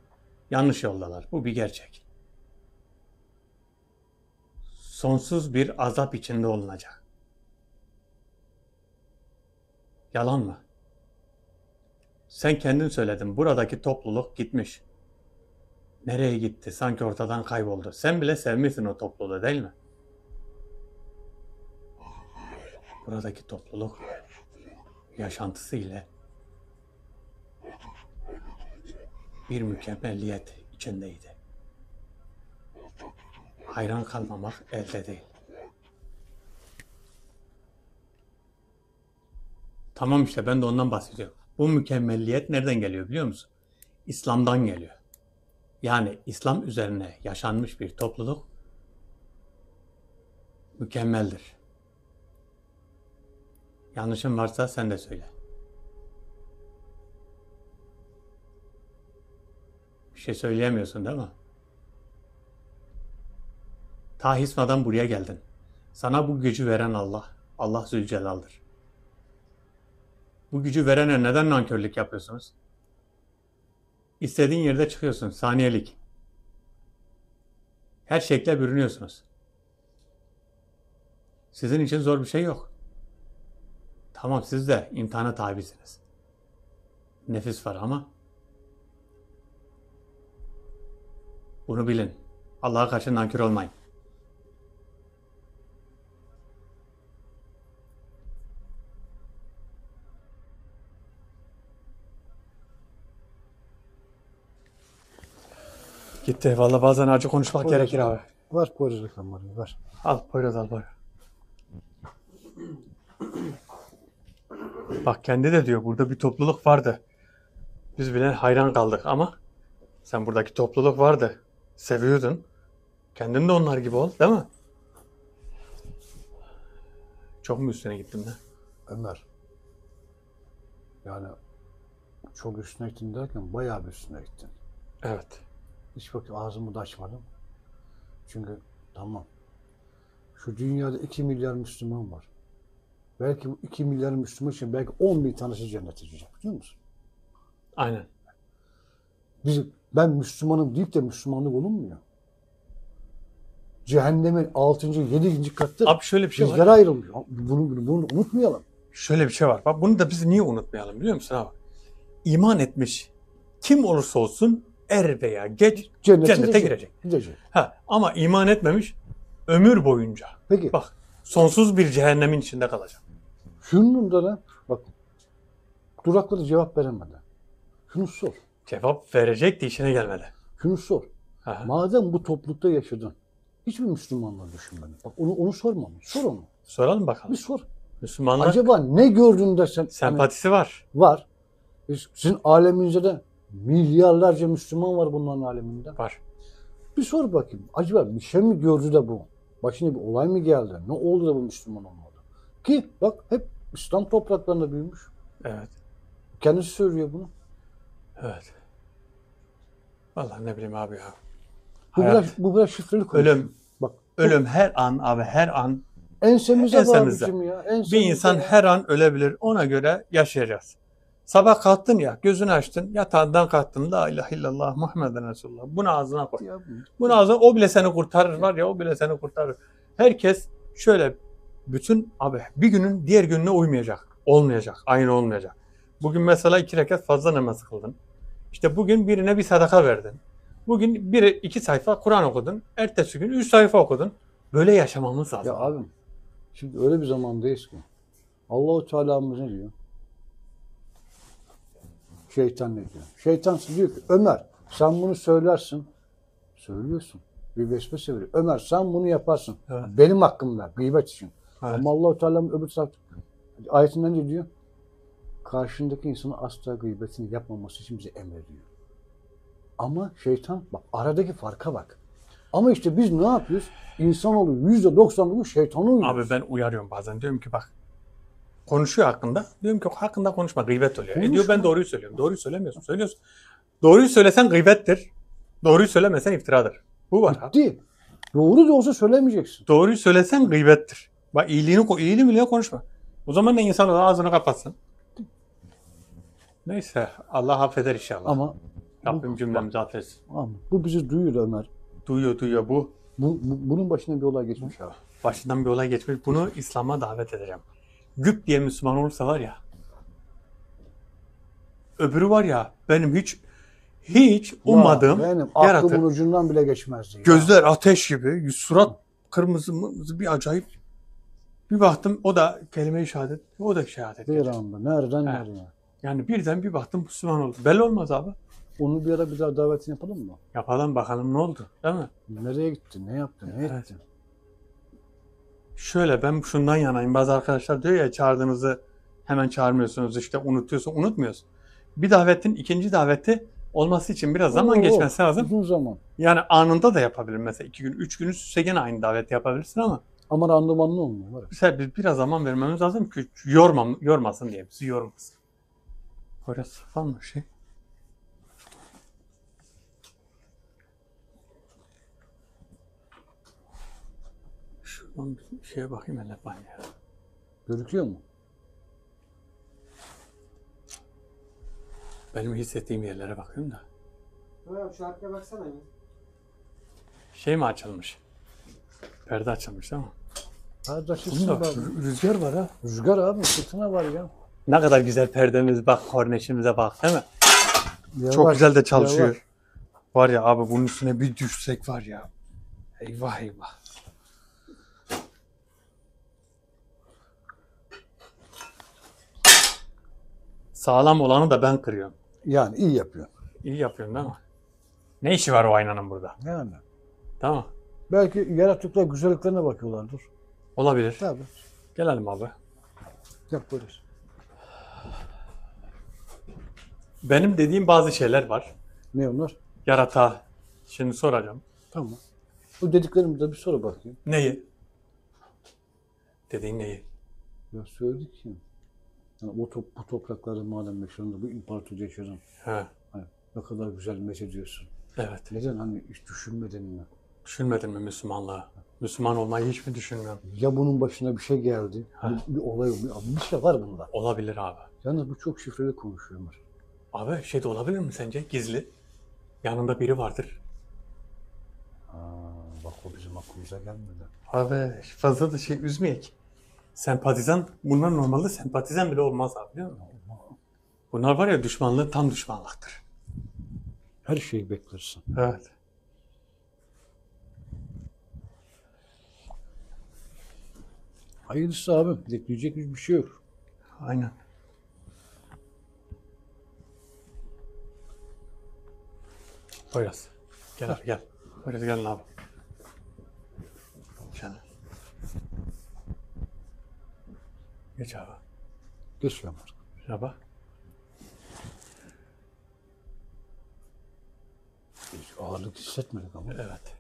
yanlış yoldalar. Bu bir gerçek. Sonsuz bir azap içinde olunacak. Yalan mı? Sen kendin söyledin. Buradaki topluluk gitmiş. Nereye gitti? Sanki ortadan kayboldu. Sen bile sevmişsin o topluluğu, değil mi? Buradaki topluluk yaşantısı ile bir mükemmelliyet içindeydi. Hayran kalmamak elde değil. Tamam, işte ben de ondan bahsediyorum. Bu mükemmelliyet nereden geliyor biliyor musun? İslam'dan geliyor. Yani İslam üzerine yaşanmış bir topluluk mükemmeldir. Yanlışım varsa sen de söyle. Bir şey söyleyemiyorsun değil mi? Ta Hisma'dan buraya geldin. Sana bu gücü veren Allah. Allah Zülcelal'dır. Bu gücü verene neden nankörlük yapıyorsunuz? İstediğin yerde çıkıyorsun. Saniyelik. Her şekle bürünüyorsunuz. Sizin için zor bir şey yok. Tamam, siz de imtihana tabisiniz. Nefis var ama bunu bilin. Allah'a karşı nankör olmayın. Gitti. Vallahi bazen acı konuşmak gerekir abi. Var Poyraz reklamları var. Al Poyraz, al Poyraz. Bak, kendi de diyor burada bir topluluk vardı. Biz bile hayran kaldık ama sen buradaki topluluk vardı. Seviyordun. Kendin de onlar gibi ol, değil mi? Çok mu üstüne gittim ben? Ömer. Yani çok üstüne gittin derken bayağı bir üstüne gittin. Evet. Hiç bak ağzımı da açmadım. Çünkü tamam. Şu dünyada 2 milyar Müslüman var. Belki bu 2 milyar Müslüman için belki 10 bin tanesi cennete girecek, biliyor musun? Aynen. Ben Müslümanım deyip de Müslümanlık olunmuyor. Cehennemin 6. 7. katta Abi şöyle bir şey var. bizlere ayrılmış. Bunu unutmayalım. Şöyle bir şey var. Bak, bunu da biz niye unutmayalım biliyor musun abi? İman etmiş kim olursa olsun er veya geç cennete girecek. Gidecek. Ama iman etmemiş ömür boyunca. Peki. Bak, sonsuz bir cehennemin içinde kalacak. Şunun da bak duraklara cevap veremedi. Şunu sor. Cevap verecekti, işine gelmedi. Şunu sor. Aha. Madem bu toplulukta yaşadın, hiç mi Müslümanlar düşünmedin? Bak onu sorma. Sor onu. Soralım bakalım. Bir sor. Müslümanlar Acaba ne gördün de sen sempatisi var. var. Sizin aleminizde de milyarlarca Müslüman var bunların aleminde. Var. Bir sor bakayım. Acaba bir şey mi gördü de bu? Başına bir olay mı geldi? Ne oldu da bu Müslüman olmadı? Ki bak hep İslam topraklarında büyümüş. Evet. Kendisi söylüyor bunu. Evet. Vallahi ne bileyim abi ya. Bu biraz şifreli konuş. Ölüm. Bak. Ölüm her an abi, her an. Ensemizde Ensemizde. abicim ya. Bir insan her an ölebilir. Ona göre yaşayacağız. Sabah kalktın ya, gözünü açtın, yatağından kalktın. La ilahe illallah Muhammeden Resulullah. Bunu ağzına koy. Bunu ağzına, o bile seni kurtarır var ya, o bile seni kurtarır. Herkes şöyle bütün abi bir günün diğer gününe uymayacak. Olmayacak. Aynı olmayacak. Bugün mesela 2 rekat fazla namaz kıldın. İşte bugün birine bir sadaka verdin. Bugün 2 sayfa Kur'an okudun. Ertesi gün 3 sayfa okudun. Böyle yaşamamız lazım. Ya abim şimdi öyle bir zamandayız ki Allah-u Teala'mız ne diyor? Şeytan ne diyor? Şeytan diyor ki Ömer sen bunu söylersin. Söylüyorsun. Bir vesvese veriyor. Ömer sen bunu yaparsın. Evet. Benim hakkımda gıybet için. Evet. Ama Allah-u Teala öbür tarafta ayetinden ne diyor? Karşındaki insanın asla gıybetini yapmaması için bize emrediyor. Ama şeytan bak aradaki farka bak. Ama işte biz ne yapıyoruz? İnsanoğlu %99 şeytana uyuyor. Abi ben uyarıyorum bazen. Diyorum ki bak konuşuyor hakkında. Diyorum ki hakkında konuşma. Gıybet oluyor. Konuşma. Diyor ben doğruyu söylüyorum. Doğruyu söylemiyorsun. Söylüyorsun. Doğruyu söylesen gıybettir. Doğruyu söylemesen iftiradır. Bu var abi. Bitti. Doğru da olsa söylemeyeceksin. Doğruyu söylesen gıybettir. Bak iyiliğini bile konuşma. O zaman da insan ağzını kapatsın. Neyse Allah affeder inşallah. Ama Rabbim cümlemizi affetsin. bu bizi duyuyor Ömer. Duyuyor bu. Bunun başına bir olay geçmiş abi. Başından bir olay geçmiş. Bunu İslam'a davet edeceğim. Güp diye Müslüman olursa var ya. Öbürü var ya benim hiç ummadığım Benim yaratır. aklımın ucundan bile geçmezdi. Ya. Gözler ateş gibi, surat kırmızı bir acayip. Bir baktım o da kelime-i şehadet, o da şehadet. Bir anda. Nereden Evet. nereye? Yani birden bir baktım Müslüman oldu. Belli olmaz abi. Onu bir ara bir daha davetini yapalım mı? Yapalım bakalım ne oldu değil mi? Nereye gitti? Ne yaptı? Ne Evet. etti? Şöyle ben şundan yanayım. Bazı arkadaşlar diyor ya çağırdığınızı hemen çağırmıyorsunuz işte unutuyorsun. Unutmuyorsun. Bir davetin ikinci daveti olması için biraz zaman Oo, geçmesi lazım. Uzun zaman. Yani anında da yapabilir. Mesela 2 gün, 3 gün üst üste gene aynı daveti yapabilirsin ama Ama randımanlı olmuyor. Var. mesela biraz zaman vermemiz lazım ki yormasın diye. Bizi yormasın. Orası var mı şey? Şuradan bir şeye bakayım hele ben ya. Görüküyor mu? Benim hissettiğim yerlere bakıyorum da. Ha, şu arkaya baksana ya. Şey mi açılmış? Perde açılmış değil mi? Hadi Bunda var. rüzgar var ha. Rüzgar abi fırtına var ya. Ne kadar güzel perdemiz bak, korneşimize bak değil mi? Yavaş, Çok güzel de çalışıyor. yavaş. Var ya abi bunun üstüne bir düşsek var ya. Eyvah eyvah. Sağlam olanı da ben kırıyorum. Yani iyi yapıyor. İyi yapıyorum değil mi? Ne işi var o aynanın burada? Yani. Tamam. Belki yarattıkları güzelliklerine bakıyorlardır. Olabilir. Tabii. Gelelim abi. Yap böyle. Benim dediğim bazı şeyler var. Ne onlar? Yarata. Şimdi soracağım. Tamam. Bu dediklerimizde bir soru bakayım. Neyi? Dediğin neyi? Ya söyledik ya. Yani bu toprakların madem meşhurunda bu imparatorluğu yaşadın. He. Hani ne kadar güzel methediyorsun. Evet. Neden hani hiç düşünmedin mi? Düşünmedin mi Müslümanlığı? Müslüman olmayı hiç mi düşünmüyorum? Ya bunun başına bir şey geldi. Ha. Bir olay, bir şey var bunda. Olabilir abi. Yalnız bu çok şifreli konuşuyor Ömer. Abi şey de olabilir mi sence? Gizli. Yanında biri vardır. Bak o bizim aklımıza gelmedi. Abi fazla da şey üzmeyek. Sempatizan, bunlar normalde sempatizan bile olmaz abi biliyor musun? Bunlar var ya düşmanlığı tam düşmanlıktır. Her şeyi beklersin. Evet. Hayırlısı abi. Bekleyecek bir şey yok. Aynen. Poyraz. Gel abi gel. Poyraz gelin abi. Gel. Geç abi. Geç Ömer. Merhaba. Hiç ağırlık hissetmedik ama. Evet.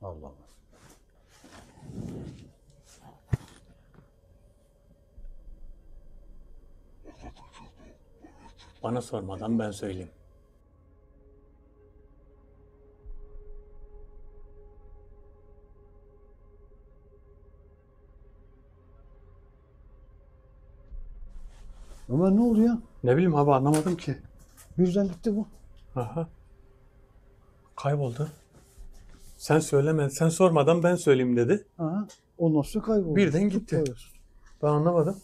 Allah Allah. Bana sormadan ben söyleyeyim. Ömer ne oldu ya? Ne bileyim abi anlamadım ki. Birden gitti bu. Aha. Kayboldu. Sen söyleme, sen sormadan ben söyleyeyim dedi. Aha. O nasıl kayboldu? Birden Tut gitti. koyuyorsun. Ben anlamadım.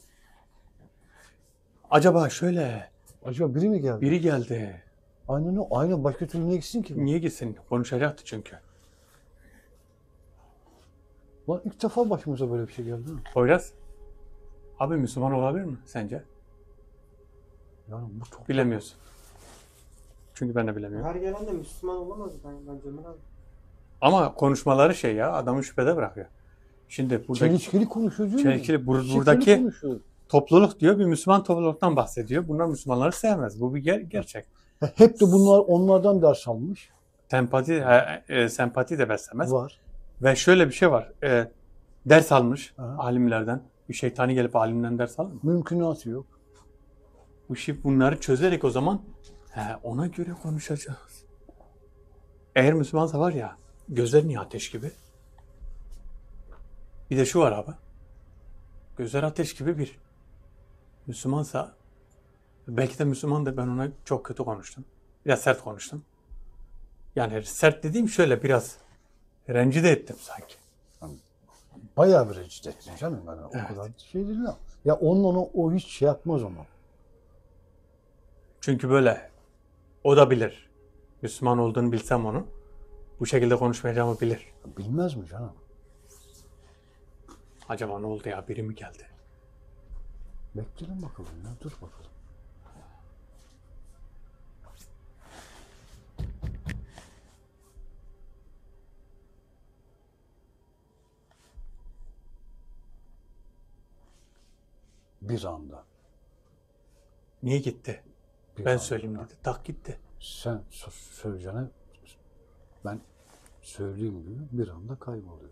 Acaba şöyle Acaba biri mi geldi? biri geldi. Aynen o. Aynen başka türlü niye gitsin ki? Niye gitsin? Konuşacaktı çünkü. Lan ilk defa başımıza böyle bir şey geldi. Ha? Poyraz. Abi Müslüman olabilir mi sence? Yani bu toprak, Bilemiyorsun. Çünkü ben de bilemiyorum. Her gelen de Müslüman olamaz bence Ömer abi. Ama konuşmaları şey ya, adamı şüphede bırakıyor. Şimdi buradaki Çelişkili konuşuyor diyor. Çelişkili, Şifreli buradaki konuşuyor. topluluk diyor, bir Müslüman topluluktan bahsediyor. Bunlar Müslümanları sevmez. Bu bir gerçek. Hep de bunlar onlardan ders almış. Sempati de beslemez. Var. Ve şöyle bir şey var. Ders almış Aha. alimlerden. Bir şeytani gelip alimden ders alır mı? Mümkünatı yok. Bu şey bunları çözerek o zaman ona göre konuşacağız. Eğer Müslümansa var ya, gözler niye ateş gibi? Bir de şu var abi. Gözler ateş gibi bir. Müslümansa, belki de Müslüman da, ben ona çok kötü konuştum. Biraz sert konuştum. Yani sert dediğim şöyle, biraz rencide ettim sanki. Bayağı bir rencide ettim canım ben. O Evet. kadar şey değil ya. Ya onun o hiç şey yapmaz onu. Çünkü böyle, o da bilir. Müslüman olduğunu bilsem onu, bu şekilde konuşmayacağımı bilir. Bilmez mi canım? Acaba ne oldu ya, biri mi geldi? Bekleyelim bakalım ya. Dur bakalım. Bir anda. Niye gitti? Bir Ben anda. söyleyeyim dedi. Tak gitti. Sen söyleyeceğine ben söyleyeyim diyor. Bir anda kayboluyor.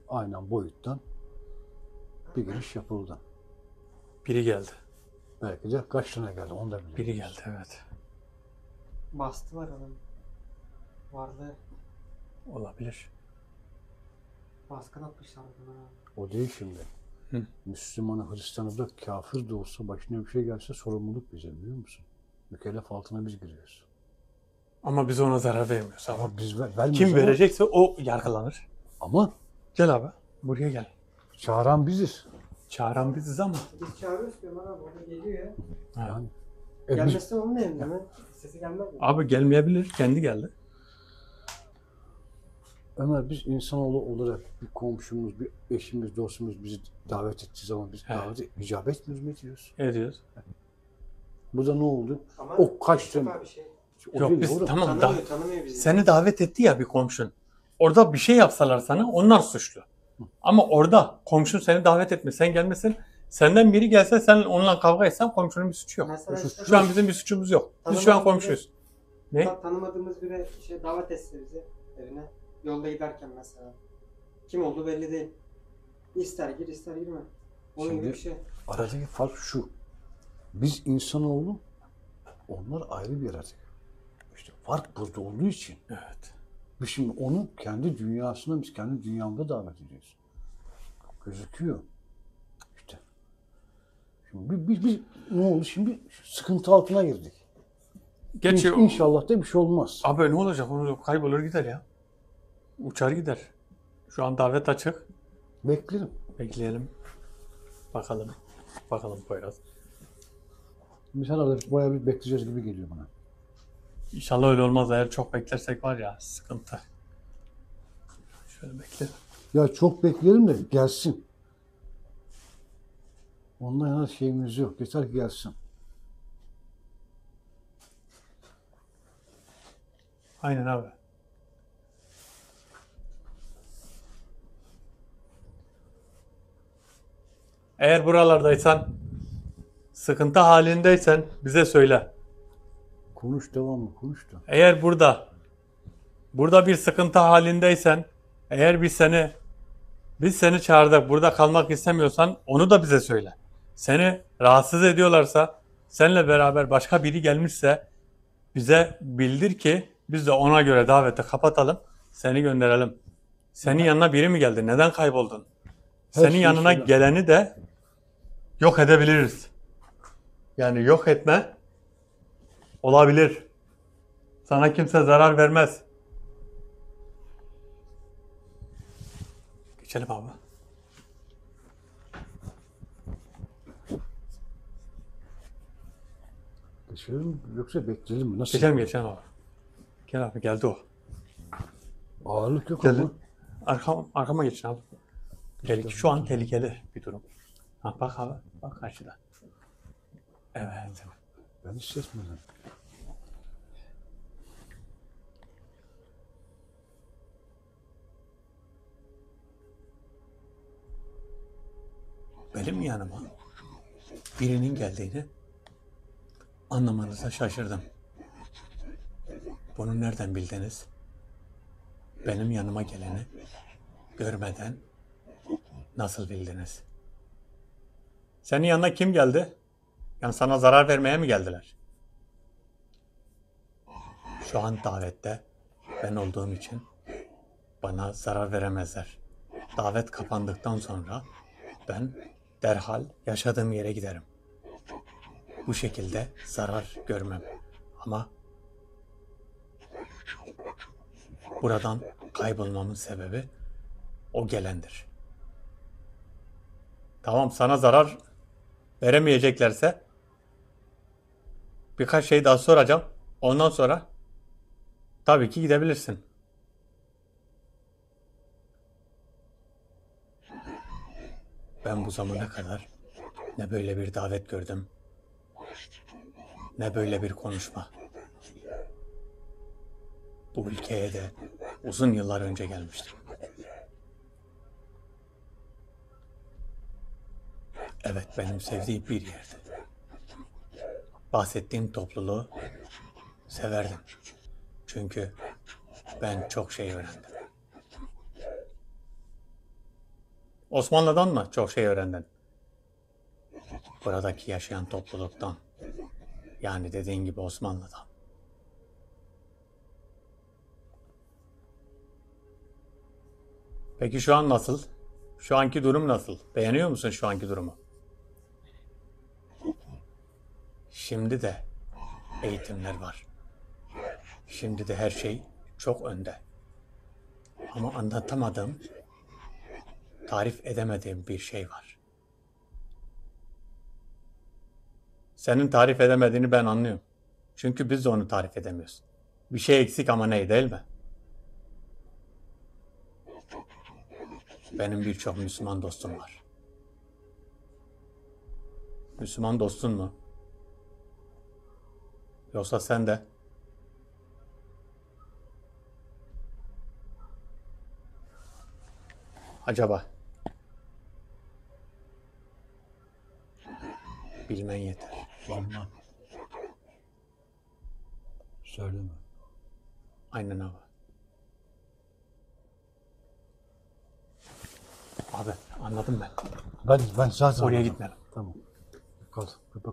Aynen boyuttan bir giriş yapıldı. Biri geldi. Belki de kaç tane geldi onu da bilmiyorum. Biri geldi, evet. Bastılar adamı. Varlığı Olabilir. baskın atmışlar Ömer abi. O değil şimdi. Hı. Müslümanı, Hristiyanı da kafir de olsa başına bir şey gelse sorumluluk bize biliyor musun? Mükellef altına biz giriyoruz. Ama biz ona zarar vermiyoruz abi. Ama biz vermiyoruz. Kim ama- verecekse o yargılanır. Ama Gel abi. Buraya gel. çağıran biziz. Çağıran biziz ama. Biz çağırıyoruz ki Ömer abi orada geliyor ya. Yani. biz, Gelmesi onun elinde mi? Sesi gelmez mi? Abi gelmeyebilir. Kendi geldi. Ömer biz insanoğlu olarak bir komşumuz, bir eşimiz, dostumuz bizi davet ettiği zaman biz Evet. davete icap etmiyoruz mu ediyoruz? Ediyoruz. Bu da ne oldu? Ama O kaç ilk tane- defa bir şey. O Yok değil, biz oğlum. tamam da Tanımıyor bizi. seni davet etti ya bir komşun. Orada bir şey yapsalar sana, onlar suçlu. Ama orada komşun seni davet etmiş, sen gelmesin. Senden biri gelse, sen onunla kavga etsen komşunun bir suçu yok. Mesela işte Şu an bizim bir suçumuz yok. Biz şu an komşuyuz. Ne? tanımadığımız biri davet etse bizi evine. Yolda giderken mesela. Kim olduğu belli değil. İster gir ister girme. Onun Şimdi- gibi bir şey. Aradaki fark şu. Biz insanoğlu, onlar ayrı bir yaratık. İşte fark burada olduğu için. Evet. Biz şimdi onu kendi dünyasına, biz kendi dünyamda davet ediyoruz. Gözüküyor. İşte. Şimdi biz ne oldu? Şimdi sıkıntı altına girdik. Gerçi İnşallah da bir şey olmaz. abi ne olacak? Onu kaybolur gider ya. Uçar gider. Şu an davet açık. Beklerim. Bekleyelim. Bakalım. Bakalım Poyraz. Biz herhalde bayağı bir bekleyeceğiz gibi geliyor bana. İnşallah öyle olmaz. Eğer çok beklersek var ya, sıkıntı. Şöyle bekle. Ya çok bekleyelim de gelsin. Ondan yana şeyimiz yok. Yeter ki gelsin. Aynen abi. Eğer buralardaysan, sıkıntı halindeysen bize söyle. Konuş devamlı konuş da. Eğer burada bir sıkıntı halindeysen, eğer biz seni çağırdık, burada kalmak istemiyorsan onu da bize söyle. Seni rahatsız ediyorlarsa, seninle beraber başka biri gelmişse bize bildir ki biz de ona göre daveti kapatalım, seni gönderelim. Senin yanına biri mi geldi? Neden kayboldun? Her Senin şeyi yanına söyle. geleni de yok edebiliriz. Yani yok etme olabilir. Sana kimse zarar vermez. Geçelim abi. Geçelim yoksa bekleyelim mi? Nasıl? Geçelim abi. Gel abi, geldi o. Ağırlık yok Geldi. ama. Arkama geçin abi. Şu an tehlikeli bir durum. Ha, bak abi. Bak karşıda. Evet. Ben hissetmedim. benim yanıma birinin geldiğini anlamanıza şaşırdım. Bunu nereden bildiniz? Benim yanıma geleni görmeden nasıl bildiniz? Senin yanına kim geldi? Yani sana zarar vermeye mi geldiler? Şu an davette ben olduğum için bana zarar veremezler. Davet kapandıktan sonra ben derhal yaşadığım yere giderim. Bu şekilde zarar görmem. Ama buradan kaybolmamın sebebi o gelendir. Tamam, sana zarar veremeyeceklerse birkaç şey daha soracağım. Ondan sonra tabii ki gidebilirsin. Ben bu zamana kadar ne böyle bir davet gördüm, ne böyle bir konuşma. Bu ülkeye de uzun yıllar önce gelmiştim. Evet, benim sevdiğim bir yerdi. Bahsettiğim topluluğu severdim. Çünkü ben çok şey öğrendim. Osmanlı'dan mı çok şey öğrendin? Buradaki yaşayan topluluktan. Yani dediğin gibi Osmanlı'dan. Peki şu an nasıl? Şu anki durum nasıl? Beğeniyor musun şu anki durumu? Şimdi de eğitimler var. Şimdi de her şey çok önde. Ama anlatamadığım, tarif edemediğim bir şey var. Senin tarif edemediğini ben anlıyorum. Çünkü biz de onu tarif edemiyoruz. Bir şey eksik ama ne, değil mi? Benim birçok Müslüman dostum var. Müslüman dostun mu? Yoksa sen de? Acaba? Bilmen yeter. Vallahi. Söyleme. Aynen abi. Abi anladım ben. Ben zaten Oraya anladım. gitmeyelim. Tamam.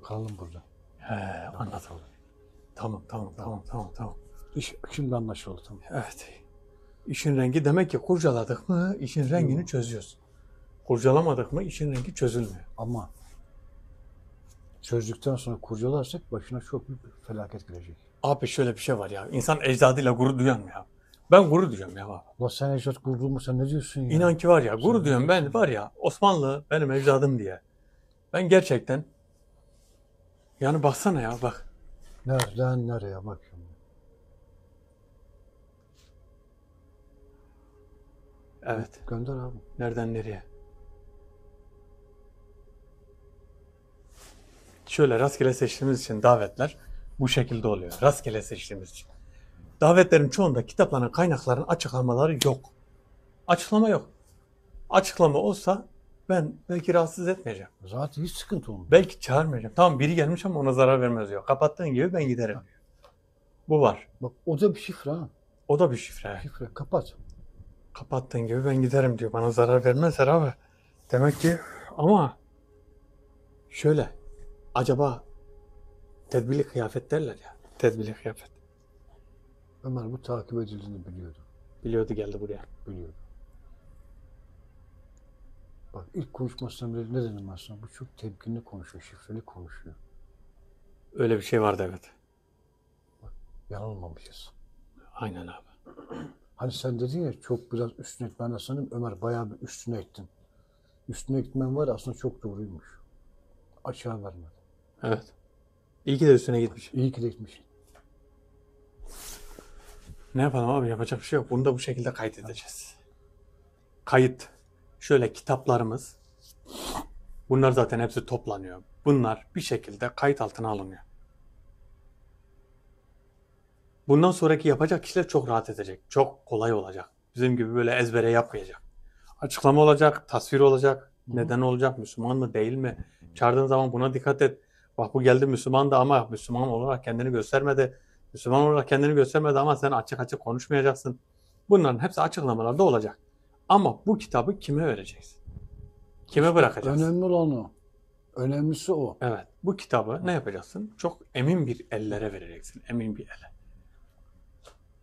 Kalalım burada. He, anladım. Tamam. İş şimdi anlaşıldı, tamam. Evet. İşin rengi demek ki kurcaladık mı işin rengini çözüyoruz. Kurcalamadık mı işin rengi çözülmüyor. Ama çözdükten sonra kurcalarsak başına çok büyük bir felaket gelecek. Abi şöyle bir şey var ya. İnsan ecdadıyla gurur duyar mı ya? Ben gurur duyuyorum ya abi. La sen ecdat kurduğumu sen ne diyorsun ya? İnan ki var ya, gurur duyuyorum ben, var ya, Osmanlı benim ecdadım diye. Ben gerçekten, yani baksana ya, bak. Nereden nereye bak şimdi. Evet. Gönder abi. Nereden nereye? Şöyle rastgele seçtiğimiz için davetler bu şekilde oluyor. Rastgele seçtiğimiz için. Davetlerin çoğunda kitapların, kaynakların açıklamaları yok. Açıklama yok. Açıklama olsa ben belki rahatsız etmeyeceğim. Zaten hiç sıkıntı olmuyor. Belki çağırmayacağım. Tamam, biri gelmiş ama ona zarar vermez diyor. Kapattığın gibi ben giderim diyor. Bu var. Bak o da bir şifre ha. O da bir şifre. Şifre kapat. Kapattığın gibi ben giderim diyor. Bana zarar vermezler abi. Demek ki ama şöyle, acaba tedbirli kıyafet derler ya. Tedbirli kıyafet. Ömer bu takip edildiğini biliyordu. Biliyordu, geldi buraya. Biliyordu. Bak ilk konuşmasından beri ne dedim aslında? Bu çok temkinli konuşuyor, şifreli konuşuyor. Öyle bir şey vardı, evet. Yanılmamışız. Aynen abi. Hani sen dedin ya çok biraz üstüne et. Ben de sanırım Ömer bayağı bir üstüne ettin. Üstüne gitmen var ya, aslında çok doğruymuş. Açığa vermedi. Evet. İyi ki de üstüne gitmiş. İyi ki de gitmiş. Ne yapalım abi, yapacak bir şey yok. Bunu da bu şekilde kaydedeceğiz. Kayıt. Şöyle kitaplarımız. Bunlar zaten hepsi toplanıyor. Bunlar bir şekilde kayıt altına alınıyor. Bundan sonraki yapacak kişiler çok rahat edecek. Çok kolay olacak. Bizim gibi böyle ezbere yapmayacak. Açıklama olacak, tasvir olacak. Neden olacak? Müslüman mı değil mi? Çağırdığın zaman buna dikkat et. Bak bu geldi Müslüman da ama Müslüman olarak kendini göstermedi. Müslüman olarak kendini göstermedi ama sen açık açık konuşmayacaksın. Bunların hepsi açıklamalarda olacak. Ama bu kitabı kime vereceksin? Kime bırakacaksın? Önemli olan o. Önemlisi o. Evet. Bu kitabı ne yapacaksın? Çok emin bir ellere vereceksin. Emin bir ele.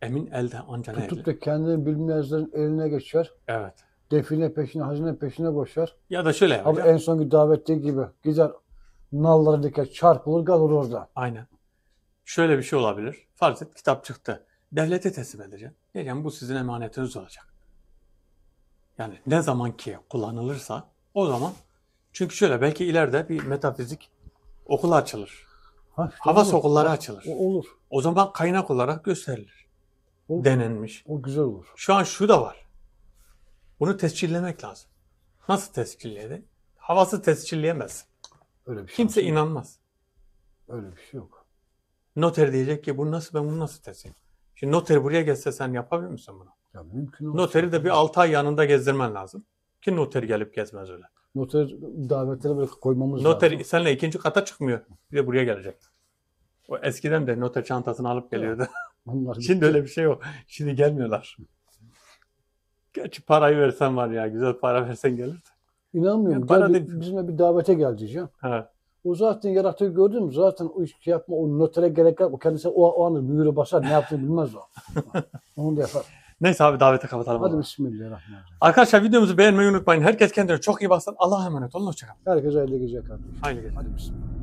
Emin elde ancak ne Tutup elle? da kendini bilmezlerin eline geçer. Evet. Define peşine, hazine peşine koşar. Ya da şöyle Abi yapacak. en sonki davette gibi gider nalları diker, çarpılır kalır orada. Aynen. Şöyle bir şey olabilir. Farz et kitap çıktı. Devlete teslim edeceğim. Diyeceğim bu sizin emanetiniz olacak. Yani ne zaman ki kullanılırsa o zaman, çünkü şöyle belki ileride bir metafizik okulu açılır. Ha, işte Havas olur. okulları açılır. O olur. O zaman kaynak olarak gösterilir. Olur. Denenmiş. O güzel olur. Şu an şu da var. Bunu tescillemek lazım. Nasıl tescilleyedi? Havası tescilleyemez. Öyle bir şey Kimse yok. inanmaz. Öyle bir şey yok. Noter diyecek ki ben bunu nasıl tescilleyeyim? Şimdi noter buraya gelse sen yapabilir misin bunu? Ya mümkün olmaz. Noteri de bir 6 ay yanında gezdirmen lazım. Ki noter gelip gezmez öyle. Noter davetlere böyle koymamız Noter lazım. seninle ikinci kata çıkmıyor. Bir de buraya gelecek. O eskiden de noter çantasını alıp geliyordu. Onlar Şimdi öyle bir şey yok. Şimdi gelmiyorlar. Gerçi parayı versen var ya, güzel para versen gelir de. İnanmıyorum. Ya para Gel değil. bizimle bir davete gel diyeceğim. Ha. O zaten yarattığı gördün mü? Zaten o iş şey yapma. O notere gerek yok. O kendisi o anı mühürü basar. Ne yaptığını bilmez o. Onu da yapar. Neyse abi davete kapatalım. Hadi Hadi. bismillahirrahmanirrahim. Arkadaşlar videomuzu beğenmeyi unutmayın. Herkes kendine çok iyi baksın. Allah'a emanet olun. Hoşçakalın. Herkese hayırlı geceler kardeşim. Hayırlı geceler. Hadi bismillah.